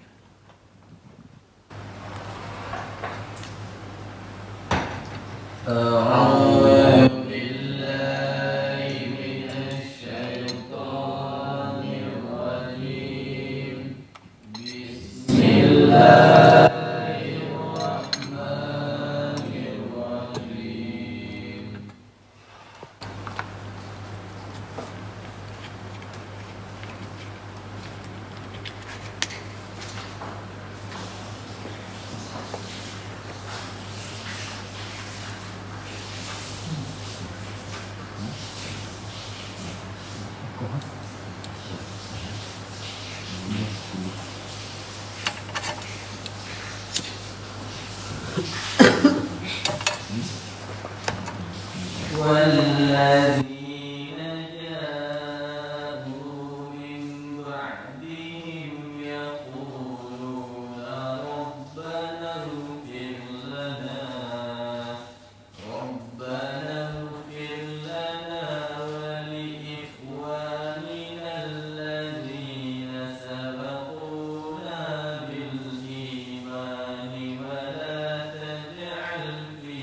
والذين جاءوا من بعدهم يقولون ربنا اغفر لنا ولإخواننا الذين سبقونا بالإيمان ولا تجعل في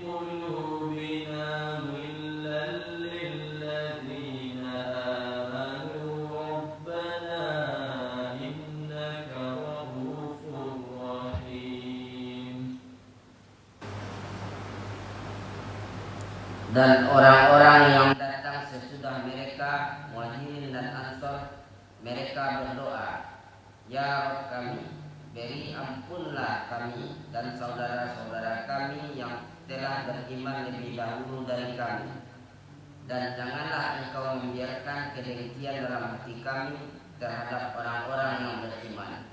قلوبنا غلا للذين آمنوا ربنا إنك رؤوف رحيم. Dan orang-orang yang datang sesudah mereka, Muhajirin dan Ansor, mereka berdoa, Ya Rabb kami, beri ampunlah kami dan saudara-saudara kami yang telah beriman lebih dahulu dari kami, dan janganlah Engkau membiarkan kedengkian dalam hati kami terhadap orang-orang yang beriman.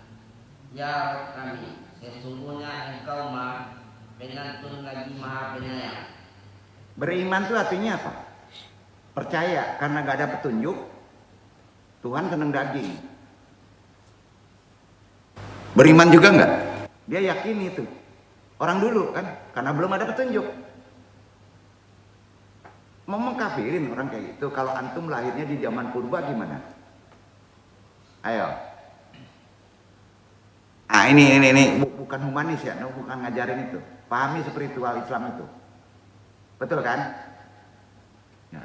Ya Rabb kami, sesungguhnya Engkau Maha Pengampun lagi Maha Penyayang. Beriman itu artinya apa? Percaya, karena gak ada petunjuk, Tuhan seneng daging. Beriman juga enggak? Dia yakin itu. Orang dulu kan, karena belum ada petunjuk. Mau mengkafirin orang kayak gitu. Kalau antum lahirnya di zaman purba gimana? Ayo. Ah ini bukan humanis ya, bukan ngajarin itu. Pahami spiritual Islam itu. Betul kan? Ya.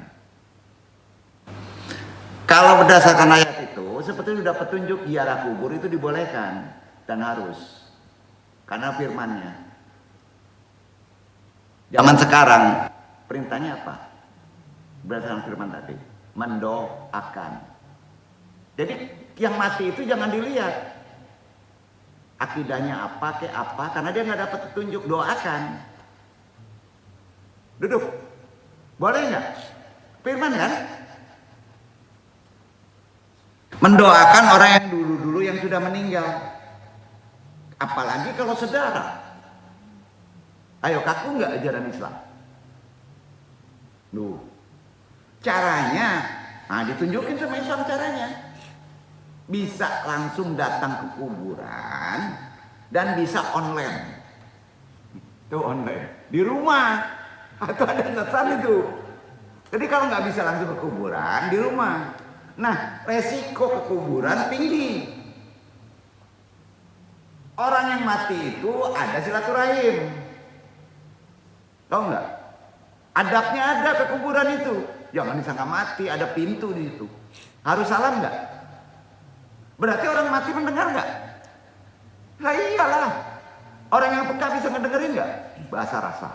Kalau berdasarkan ayat itu, sebetulnya sudah petunjuk ziarah kubur itu dibolehkan. dan harus. Karena firman-Nya. Zaman sekarang perintahnya apa? Berdasarkan firman tadi, mendoakan. Jadi yang mati itu jangan dilihat akidahnya apa ke apa, karena dia nggak dapat petunjuk. Doakan. Duduk. Boleh nggak? Firman kan? Mendoakan orang yang dulu-dulu yang sudah meninggal. Apalagi kalau saudara. Ayo, kaku nggak ajaran Islam? Duh. Caranya, nah ditunjukin sama Islam caranya. Bisa langsung datang ke kuburan dan bisa online. Tuh online. Di rumah. Atau ada ngesan itu. Jadi kalau nggak bisa langsung ke kuburan, di rumah. Nah, resiko ke kuburan tinggi. Orang yang mati itu ada silaturahim. Tahu nggak? Adabnya ada ke kuburan itu. Jangan disangka mati, ada pintu di situ. Harus salam nggak? Berarti orang mati mendengar nggak? Lah iyalah. Orang yang peka bisa ngedengerin nggak? Bahasa rasa.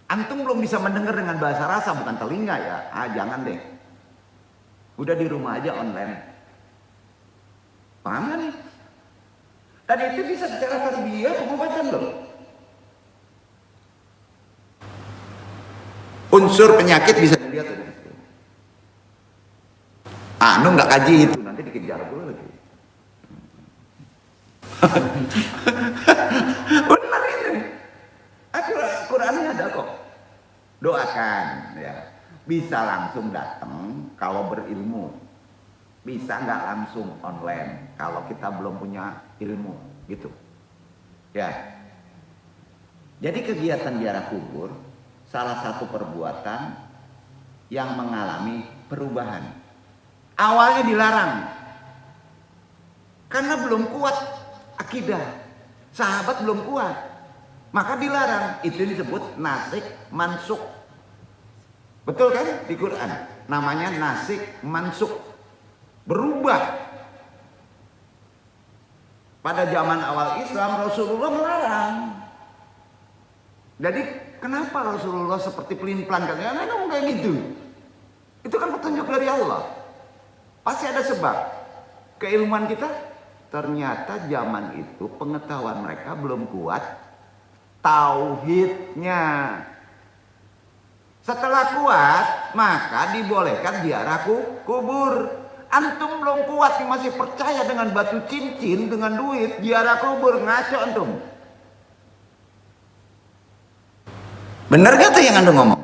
Antum belum bisa mendengar dengan bahasa rasa, bukan telinga ya. Ah, jangan deh. Udah di rumah aja online. Paham gak nih? Dan itu bisa secara tarbiyah pengobatan loh. Unsur penyakit bisa dilihat dari situ. Anu nggak kaji itu, nanti dikejar gue lagi. Benar ini. Qurannya ada kok. Doakan ya. Bisa langsung datang kalau berilmu. Bisa nggak langsung online kalau kita belum punya ilmu gitu. Ya. Jadi kegiatan ziarah kubur salah satu perbuatan yang mengalami perubahan. Awalnya dilarang karena belum kuat akidah. Sahabat belum kuat. Maka dilarang. Itu disebut nasik mansuk. Betul kan di Quran? Namanya nasik mansuk. Berubah. Pada zaman awal Islam Rasulullah melarang. Jadi kenapa Rasulullah seperti pelin-pelan katanya? Ngomong kayak gitu. Itu kan petunjuk dari Allah. Pasti ada sebab. Keilmuan kita ternyata zaman itu pengetahuan mereka belum kuat tauhidnya. Setelah kuat, maka dibolehkan ziarah kubur. Antum belum kuat, masih percaya dengan batu cincin, dengan duit, ziarah kubur, ngaco antum. Benar gak tuh yang antum ngomong?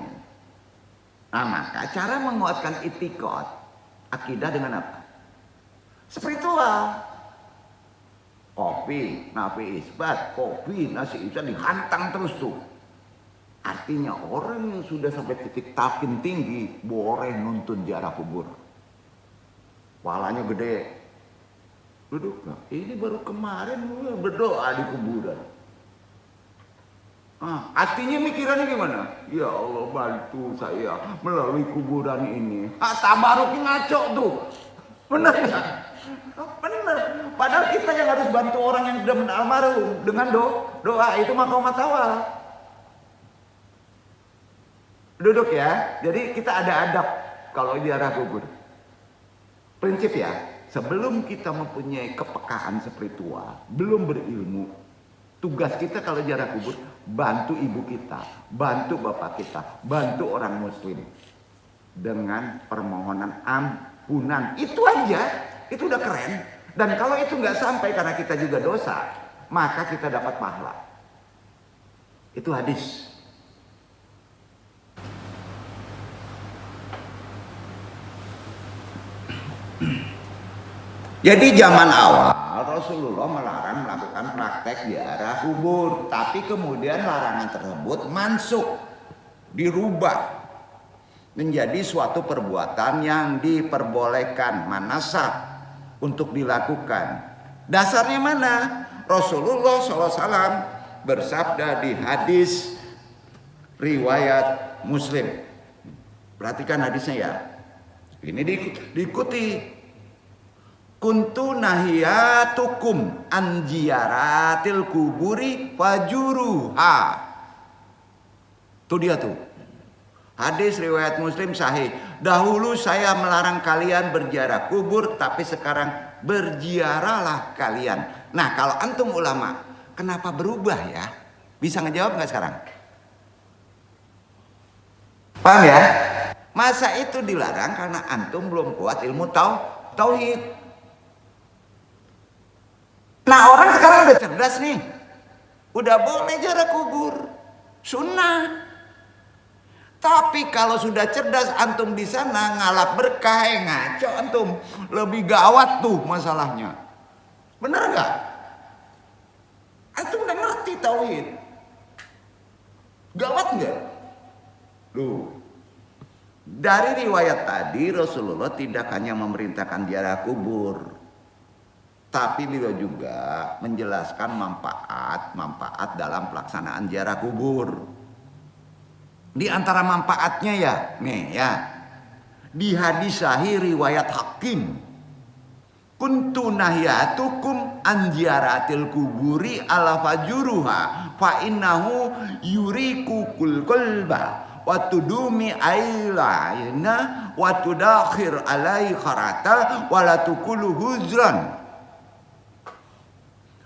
Nah, maka cara menguatkan itikad, akidah dengan apa? Spiritual. Kopi, nafi isbat, kopi, nasi isbat dihantam terus tuh. Artinya orang yang sudah sampai titik takin tinggi boleh nuntun ziarah kubur. Pahalanya gede. Duduk, nah, ini baru kemarin berdoa di kuburan. Artinya mikirannya gimana? Ya Allah bantu saya melalui kuburan ini. Tabaruknya ngaco tuh. Benar ya? Benar. Padahal kita yang harus bantu orang yang sudah almarhum dengan doa itu maqamat awal. Duduk ya. Jadi kita ada adab kalau ziarah kubur. Prinsip ya, sebelum kita mempunyai kepekaan spiritual, belum berilmu, tugas kita kalau ziarah kubur bantu ibu kita, bantu bapak kita, bantu orang muslim dengan permohonan ampunan. Itu aja, itu udah keren. Dan kalau itu nggak sampai karena kita juga dosa, maka kita dapat pahala. Itu hadis. Jadi zaman awal Rasulullah melarang melakukan praktek ziarah kubur, tapi kemudian larangan tersebut mansuk, dirubah menjadi suatu perbuatan yang diperbolehkan, manasah untuk dilakukan. Dasarnya mana? Rasulullah SAW bersabda di hadis riwayat Muslim. Perhatikan hadisnya ya. Ini diikuti. kuntu nahiyatukum an ziyaratil kuburi fajuruha. Itu dia tuh. Hadis riwayat Muslim sahih. Dahulu saya melarang kalian berziarah kubur, tapi sekarang berziarahlah kalian. Nah, kalau antum ulama, kenapa berubah ya? Bisa ngejawab nggak sekarang? Paham ya? Masa itu dilarang karena antum belum kuat ilmu tauhid. Nah, orang sekarang udah cerdas nih. Udah boleh ziarah kubur. Sunnah. Tapi kalau sudah cerdas antum di sana ngalap berkah, ngaco antum. Lebih gawat tuh masalahnya. Bener nggak? Antum udah ngerti tauhid. Gawat nggak? Loh. Dari riwayat tadi Rasulullah tidak hanya memerintahkan ziarah kubur, tapi beliau juga menjelaskan manfaat dalam pelaksanaan ziarah kubur. Di antara manfaatnya ya, nih ya, di hadis sahih riwayat Hakim, kuntu nahyatukum an ziyaratil kuburi ala fajuruha fa innahu yuriku kul qalba wa tudumi ailaina wa tudakhir alai kharata wa la tukulu huzran.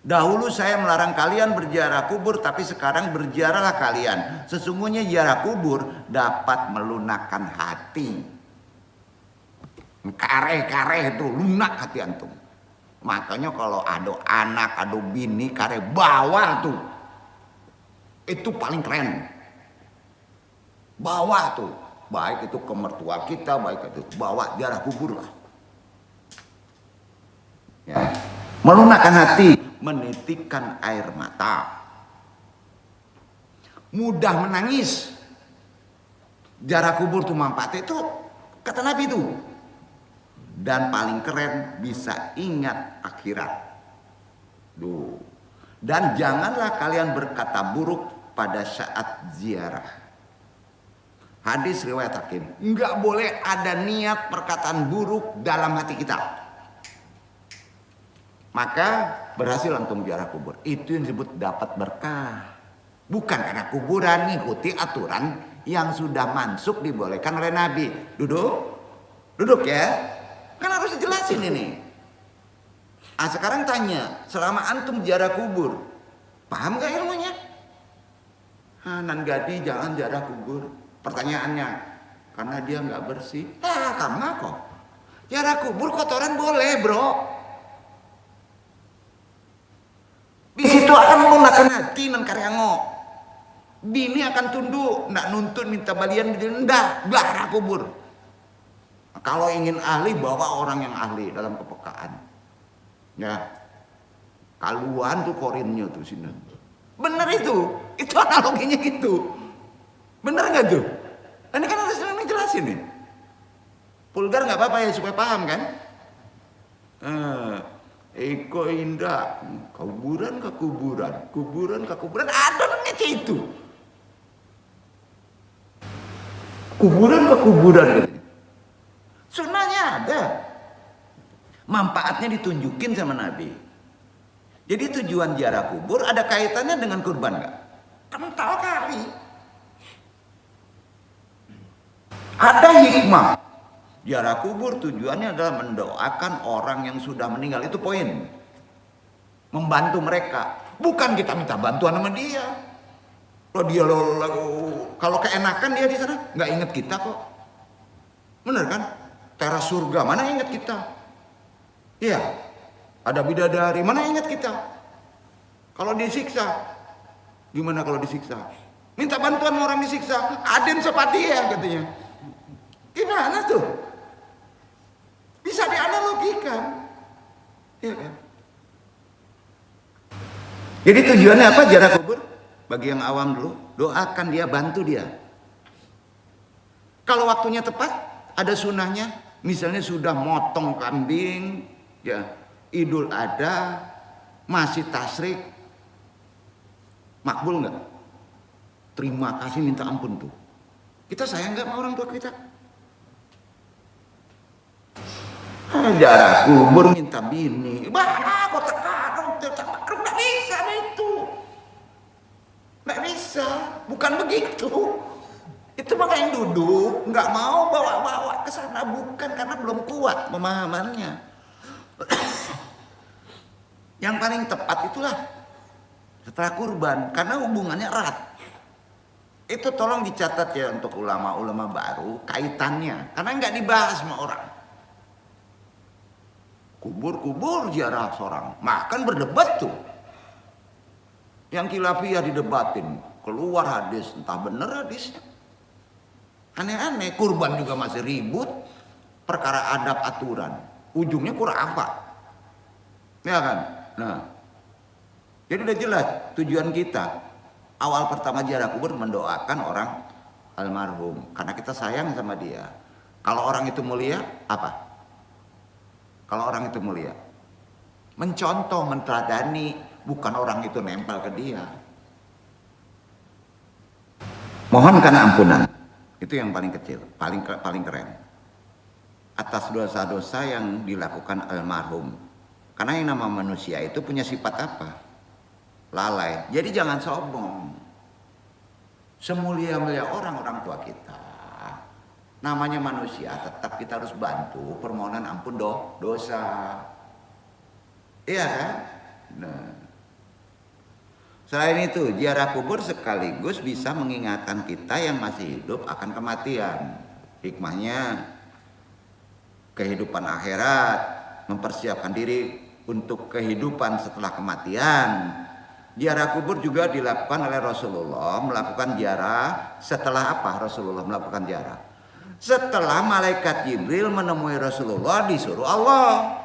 Dahulu saya melarang kalian berziarah kubur, tapi sekarang berziarahlah kalian. Sesungguhnya ziarah kubur dapat melunakkan hati. Kareh-kareh itu lunak hati antum. Makanya kalau ada anak, ada bini, kareh bawa tuh. Itu paling keren. Bawa tuh. Baik itu ke mertua kita, baik itu bawa ziarah kubur lah. Ya. Melunakkan hati, menitikkan air mata, mudah menangis. Ziarah kubur tuh manfaatnya itu kata Nabi itu. Dan paling keren bisa ingat akhirat. Duh. Dan janganlah kalian berkata buruk pada saat ziarah. Hadis riwayat Hakim. Enggak boleh ada niat perkataan buruk dalam hati kita. Maka berhasil antum ziarah kubur. Itu yang disebut dapat berkah. Bukan karena kuburan ngikuti aturan yang sudah mansuk dibolehkan oleh Nabi. Duduk ya. Kan harus dijelasin ini. Ah, sekarang tanya, selama antum ziarah kubur, paham gak ilmunya? Nan Gadi jangan ziarah kubur. Pertanyaannya, karena dia nggak bersih. Kamu kok. Ziarah kubur kotoran boleh, bro. Di situ akan melunakkan hati nan karyango. Bini akan tunduk, ndak nuntut minta balian ndak, ziarah kubur. Kalau ingin ahli bawa orang yang ahli dalam kepekaan. Ya. Kaluan tuh korinnya tuh sini. Bener itu analoginya gitu. Bener nggak tuh? Ini kan harus jelasin nih. Vulgar nggak apa-apa ya supaya paham kan? Eko indah, kuburan ke kuburan, kuburan ke kuburan, ada namanya itu. Kuburan ke kuburan gitu. Sunnahnya ada. Manfaatnya ditunjukin sama Nabi. Jadi tujuan ziarah kubur ada kaitannya dengan kurban nggak? Kental kali. Ada hikmah. Ziarah kubur tujuannya adalah mendoakan orang yang sudah meninggal. Itu poin. Membantu mereka. Bukan kita minta bantuan sama dia. Kalau keenakan dia di sana nggak inget kita kok. Bener kan? Teras surga mana inget kita? Iya. Ada bidadari mana inget kita? Kalau disiksa, gimana kalau disiksa? Minta bantuan orang disiksa. Aden sepatia katanya. Gimana tuh? Bisa dianalogikan. Iya kan? Jadi tujuannya apa ziarah kubur? Bagi yang awam dulu, doakan dia, bantu dia. Kalau waktunya tepat, ada sunnahnya. Misalnya sudah motong kambing, ya, Idul Adha, masih tasrik, makbul nggak? Terima kasih minta ampun tuh. Kita sayang nggak sama orang tua kita? Jarak kubur minta bini. Bah, kok tekan, nggak bisa itu. Nggak bisa, bukan begitu. Itu makanya duduk, nggak mau bawa-bawa ke sana, bukan karena belum kuat pemahamannya. Yang paling tepat itulah setelah kurban, karena hubungannya erat. Itu tolong dicatat ya untuk ulama-ulama baru kaitannya, karena nggak dibahas sama orang. Kubur-kubur ziarah seorang, makan berdebat tuh. Yang khilafiyah didebatin, keluar hadis, entah bener hadisnya. Aneh-aneh, kurban juga masih ribut, perkara adab aturan. Ujungnya kurang apa? Ya kan? Nah, jadi udah jelas tujuan kita. Awal pertama ziarah kubur mendoakan orang almarhum, karena kita sayang sama dia. Kalau orang itu mulia, apa? Kalau orang itu mulia, mencontoh, menteladani, bukan orang itu nempel ke dia. Mohonkan ampunan, itu yang paling kecil, paling keren. Atas dosa-dosa yang dilakukan almarhum. Karena yang nama manusia itu punya sifat apa? Lalai. Jadi jangan sombong. Semulia-mulia orang tua kita, namanya manusia, tetap kita harus bantu permohonan ampun dosa. Iya kan? Nah. Selain itu, ziarah kubur sekaligus bisa mengingatkan kita yang masih hidup akan kematian. Hikmahnya, kehidupan akhirat, mempersiapkan diri untuk kehidupan setelah kematian. Ziarah kubur juga dilakukan oleh Rasulullah. Melakukan ziarah setelah apa Rasulullah melakukan ziarah? Setelah malaikat Jibril menemui Rasulullah disuruh Allah.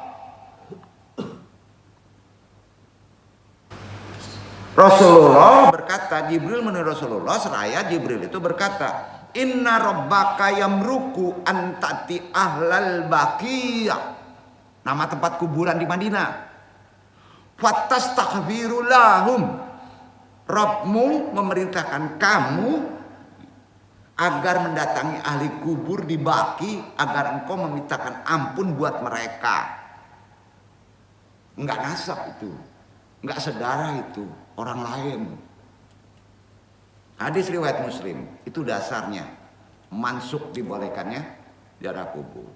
Rasulullah berkata, Jibril menemui Rasulullah, seraya Jibril itu berkata, Inna rabbaka yamruku antati ahlal baqiyah. Nama tempat kuburan di Madinah. Fattastaghfiru lahum. Rabbmu memerintahkan kamu agar mendatangi ahli kubur di Baqi, agar engkau memintakan ampun buat mereka. Enggak nasab itu, enggak saudara itu, orang lain. Hadis riwayat Muslim, itu dasarnya mansuk dibolehkannya ziarah kubur.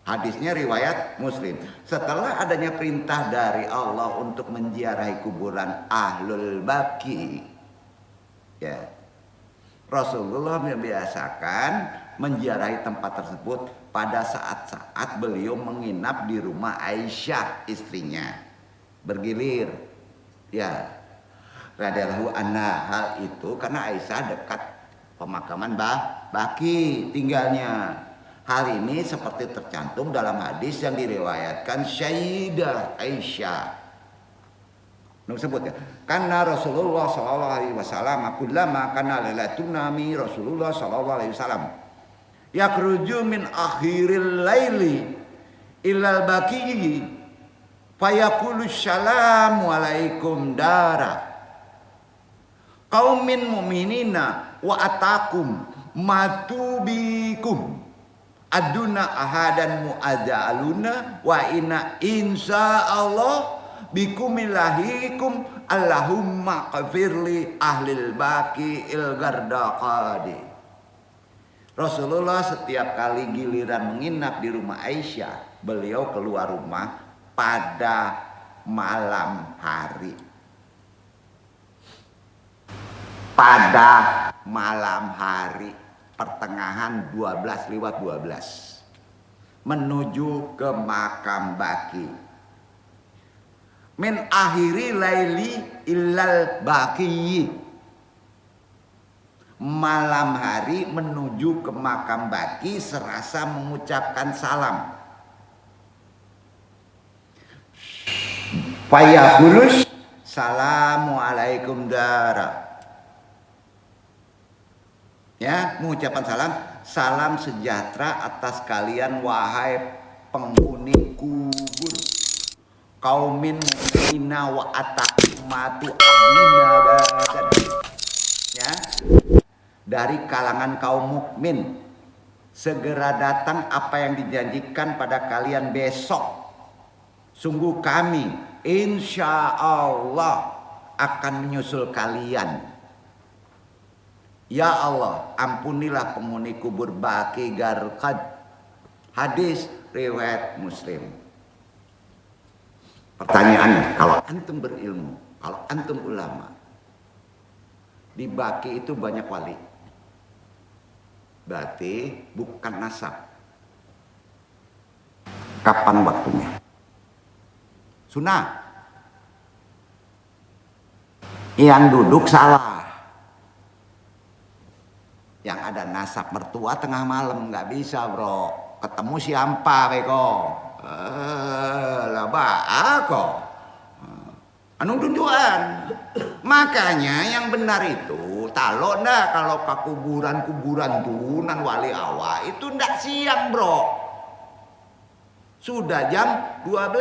Hadisnya riwayat Muslim. Setelah adanya perintah dari Allah untuk menziarahi kuburan ahlul baqi, ya, Rasulullah membiasakan menziarahi tempat tersebut pada saat-saat beliau menginap di rumah Aisyah istrinya. Bergilir, ya, radhiyallahu anha. Hal itu karena Aisyah dekat pemakaman Baqi tinggalnya. Hal ini seperti tercantum dalam hadis yang diriwayatkan Sayyidah Aisyah. Sebut ya. Karena Rasulullah sallallahu alaihi wasallam kullama kana lailatun nami Rasulullah sallallahu alaihi wasallam yakhruju min akhiril laili ilal baqi fayaqulu assalamu alaikum dara qaumin mu'minina wa atakum matubikum aduna ahadan mu'adzaluna wa inna insyaallah bikumilahikum Allahumma qafirli ahlil baqi il gardaqadi. Rasulullah setiap kali giliran menginap di rumah Aisyah, beliau keluar rumah pada malam hari. Pada malam hari, pertengahan 12 menuju ke makam Baqi. Min akhiri laili illal baqi. Malam hari menuju ke makam Baqi serasa mengucapkan salam. Fayaqulus salamu alaikum dara. Ya, mengucapkan salam, salam sejahtera atas kalian wahai penghuni kubur. Kaumin mu'minina wa atakmatu ahlina badan. Ya, dari kalangan kaum mukmin segera datang apa yang dijanjikan pada kalian besok. Sungguh kami insya Allah akan menyusul kalian. Ya Allah, ampunilah penghuni kubur Baqi Garqad. Hadis riwayat Muslim. Pertanyaannya, kalau antum berilmu, kalau antum ulama, di Baqi itu banyak wali. Berarti bukan nasab. Kapan waktunya? Sunnah. Yang duduk salah. Yang ada nasab mertua tengah malam nggak bisa bro. Ketemu siapa beko? Lah aku. Anu tunjuan. Makanya yang benar itu talo ndak kalau ke kuburan-kuburan tuh nan wali awal itu ndak siang bro. Sudah jam 12.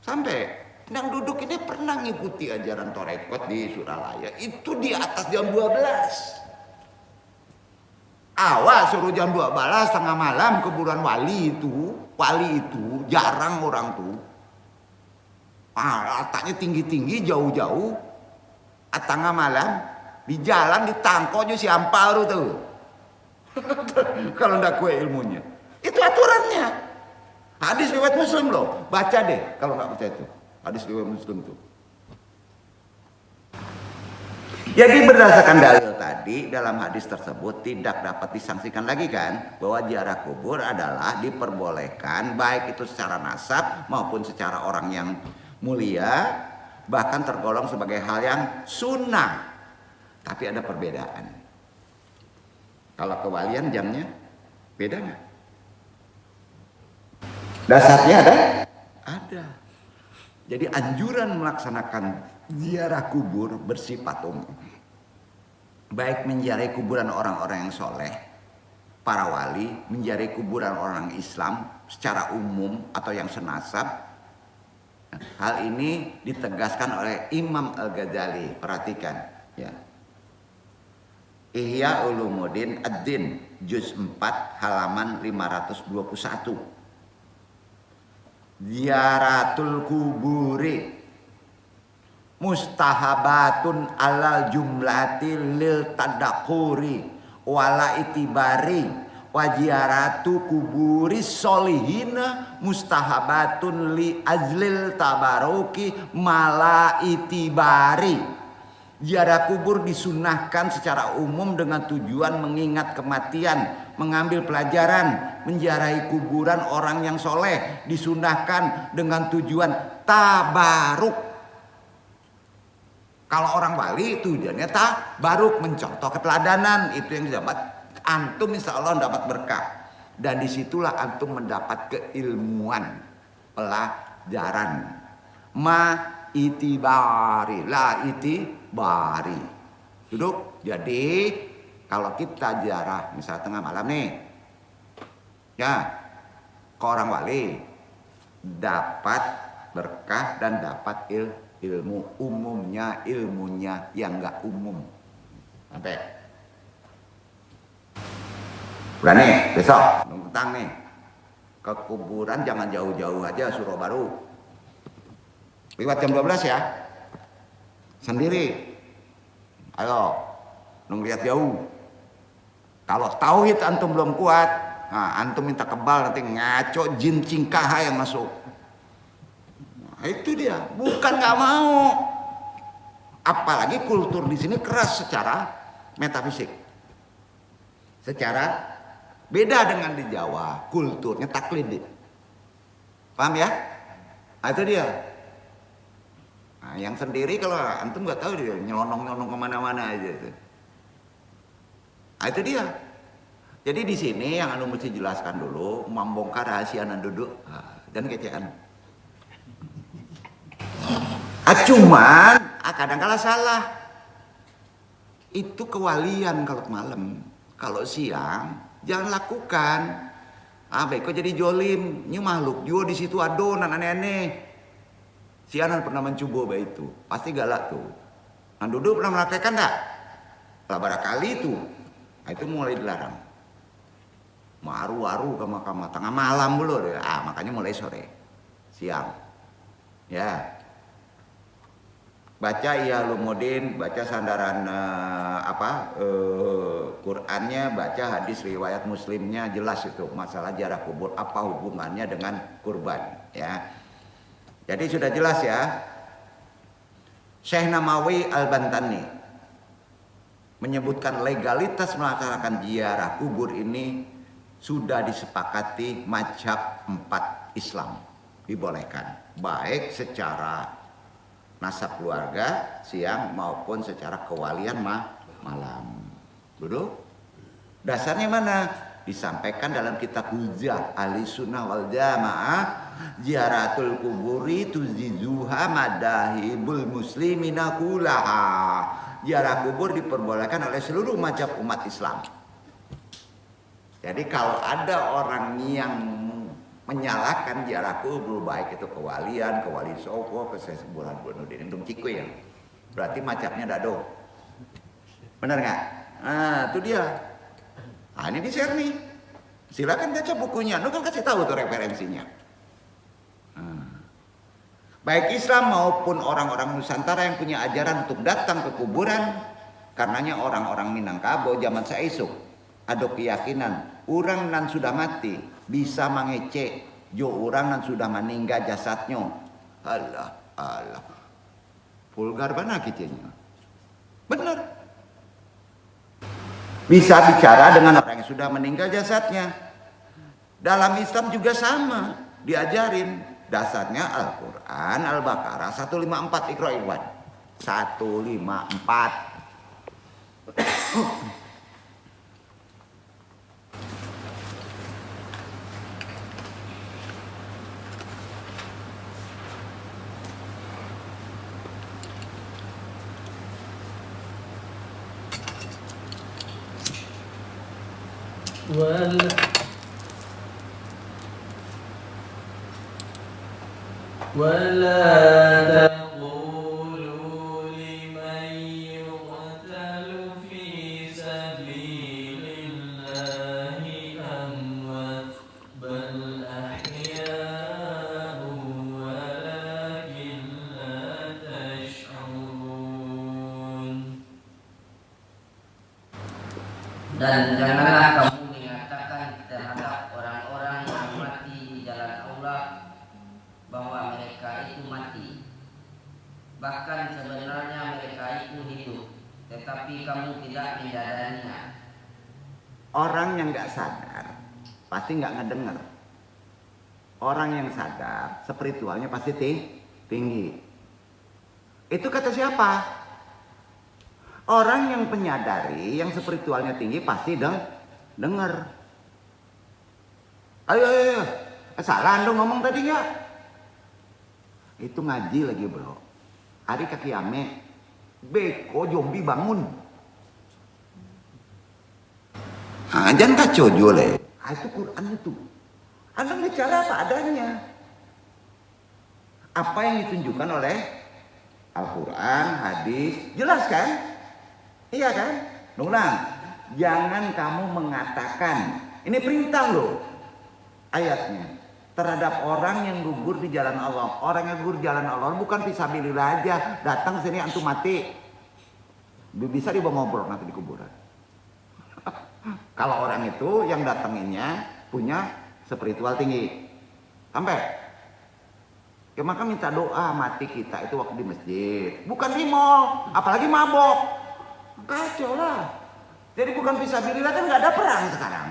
Sampai yang duduk ini pernah ngikuti ajaran Torekot di Suralaya. Itu di atas jam 12. Awas suruh jam 12 tengah malam kuburan wali itu. Wali itu jarang orang tuh. Letaknya tinggi-tinggi jauh-jauh. Tengah malam di jalan ditangkok aja si Ampar tuh. Kalau ndak kue ilmunya. Itu aturannya. Hadis riwayat Muslim loh. Baca deh kalau nggak percaya itu. Hadis riwayat Muslim tuh. Jadi berdasarkan dalil tadi dalam hadis tersebut tidak dapat disangsikan lagi kan bahwa ziarah kubur adalah diperbolehkan baik itu secara nasab maupun secara orang yang mulia, bahkan tergolong sebagai hal yang sunnah. Tapi ada perbedaan. Kalau kewalian jamnya beda nggak? Dasarnya ada? Ada. Jadi anjuran melaksanakan ziarah kubur bersifat umum. Baik menziarahi kuburan orang-orang yang soleh, para wali, menziarahi kuburan orang Islam secara umum atau yang senasab. Hal ini ditegaskan oleh Imam Al-Ghazali. Perhatikan ya. Ihya Ulumuddin Ad-Din juz 4 halaman 521. Ziaratul kuburi mustahabatun alal jumlati lil tadakuri wala itibari wajiaratu kuburi solihina mustahabatun li ajlil tabaruki mala itibari. Ziarah kubur disunahkan secara umum dengan tujuan mengingat kematian, mengambil pelajaran. Menziarahi kuburan orang yang soleh disunahkan dengan tujuan tabaruk. Kalau orang wali tujuannya tabaruk, mencontoh keteladanan. Itu yang dapat antum insya Allah dapat berkah. Dan disitulah antum mendapat keilmuan, pelajaran. Itibari, la itibari. Duduk. Jadi kalau kita ziarah misalnya tengah malam nih, ya ke orang wali dapat berkah dan dapat ilmu. Umumnya ilmunya yang enggak umum. Sampai. Berani besok tentang nih ke kuburan jangan jauh-jauh aja Suro Baru. Lewat jam 12 ya. Sendiri. Ayo. Lihat jauh. Kalau tauhid antum belum kuat, nah antum minta kebal nanti ngaco jin cingkah yang masuk. Nah, itu dia. Bukan nggak mau. Apalagi kultur di sini keras secara metafisik. Secara beda dengan di Jawa. Kulturnya taklid. Paham ya? Nah, itu dia. Nah, yang sendiri kalau antum nggak tahu dia nyelonong-nyelonong kemana-mana aja itu. Nah, itu dia. Jadi di sini yang anu mesti jelaskan dulu, membongkar rahasia nan duduk dan kecean. Cuman kadang kala salah. Itu kewalian kalau malam. Kalau siang jangan lakukan. Beko jadi jolim, ini makhluk juga di situ adonan aneh-aneh. Si Anan pernah mencoba itu, pasti galak tuh. Nah duduk pernah melakukan enggak? Lah barangkali itu. Nah, itu mulai dilarang. Maru-waru ke mahkamah tengah malam dulu, makanya mulai sore, siang, ya. Baca Iyaulumuddin, baca sandaran Qurannya, baca hadis riwayat Muslimnya, jelas itu masalah ziarah kubur apa hubungannya dengan kurban, ya. Jadi sudah jelas ya. Syekh Namawi Al-Bantani menyebutkan legalitas melaksanakan ziarah kubur ini sudah disepakati mazhab 4 Islam, dibolehkan baik secara nasab keluarga siang maupun secara kewalian malam. Duduk. Dasarnya mana? Disampaikan dalam kitab Hujjah Ahli Sunnah wal Jamaah, ziaratul kuburi tuzizuha madahibul muslimina kullaha. Ziarah kubur diperbolehkan oleh seluruh mazhab umat Islam. Jadi kalau ada orang yang menyalahkan ziarah kubur, baik itu kewalian, kewali soko, kesebulan Burhanuddin Indung Cikuy, ya, berarti mazhabnya dado. Benar nggak? Nah, itu dia. Nah, ini di-share nih. Silakan baca bukunya. Lu kan kasih tahu tuh referensinya. Baik Islam maupun orang-orang Nusantara yang punya ajaran untuk datang ke kuburan, karenanya orang-orang Minangkabau zaman saisuk ada keyakinan orang nan sudah mati bisa mengecek jo orang nan sudah meninggal jasadnya. Allah. Vulgar banget kicenya. Benar. Bisa bicara dengan orang yang sudah meninggal jasadnya. Dalam Islam juga sama, diajarin. Dasarnya Al-Quran, Al-Baqarah 154, Iqra Ikhwan 154. ولا تقولوا لمن يقتل في سبيل الله أموات بل أحياء ولكن لا تشعرون. Dan janganlah kamu mengatakan terhadap orang-orang yang mati di jalan Allah bahwa mereka itu mati. Bahkan sebenarnya mereka itu hidup, tetapi kamu tidak menyadarinya. Orang yang nggak sadar pasti nggak ngedenger. Orang yang sadar spiritualnya pasti tinggi. Itu kata siapa? Orang yang penyadari, yang spiritualnya tinggi pasti denger. Ayo. Salah dong ngomong tadi nggak? Itu ngaji lagi bro. Hari kaki ame, beko zombie bangun. Jangan kacau jole. Itu Quran itu. Anda bicara apa adanya. Apa yang ditunjukkan oleh Al-Quran, hadis, jelas kan? Iya kan? Ulang. Jangan kamu mengatakan. Ini perintah loh. Ayatnya. Terhadap orang yang gugur di jalan Allah. Orang yang gugur di jalan Allah bukan fisabilillah aja. Datang sini antum mati. Bisa dibawa ngobrol nanti di kuburan. Kalau orang itu yang datanginnya punya spiritual tinggi. Sampai. Ya maka minta doa mati kita itu waktu di masjid. Bukan di mall. Apalagi mabok. Kacau lah. Jadi bukan fisabilillah kan nggak ada perang sekarang.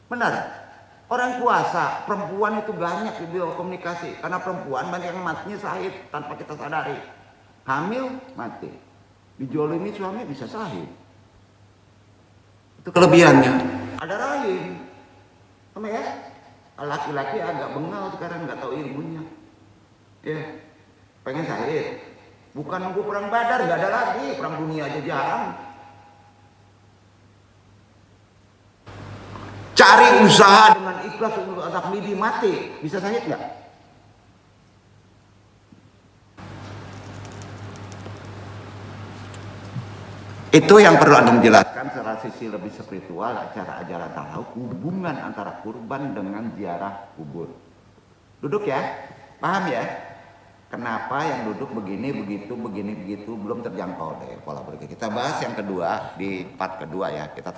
Benar. Orang puasa, perempuan itu banyak di komunikasi. Karena perempuan banyak yang matinya sahid tanpa kita sadari. Hamil, mati. Dijolimi suami bisa sahid. Itu kelebihannya. Ada rahim. Sama ya? Laki-laki agak bengal sekarang nggak tahu ilmunya. Ya, pengen sahid. Bukan nunggu perang Badar, nggak ada lagi. Perang dunia aja jarang. Cari usaha dengan ikhlas untuk anak bibi mati. Bisa sahid nggak? Itu yang perlu Anda jelaskan secara sisi lebih spiritual, cara ajaran tasawuf, hubungan antara kurban dengan ziarah kubur. Duduk ya, paham ya? Kenapa yang duduk begini, begitu, begini, begitu belum terjangkau deh pola berpikir. Kita bahas yang kedua di part kedua ya. Kita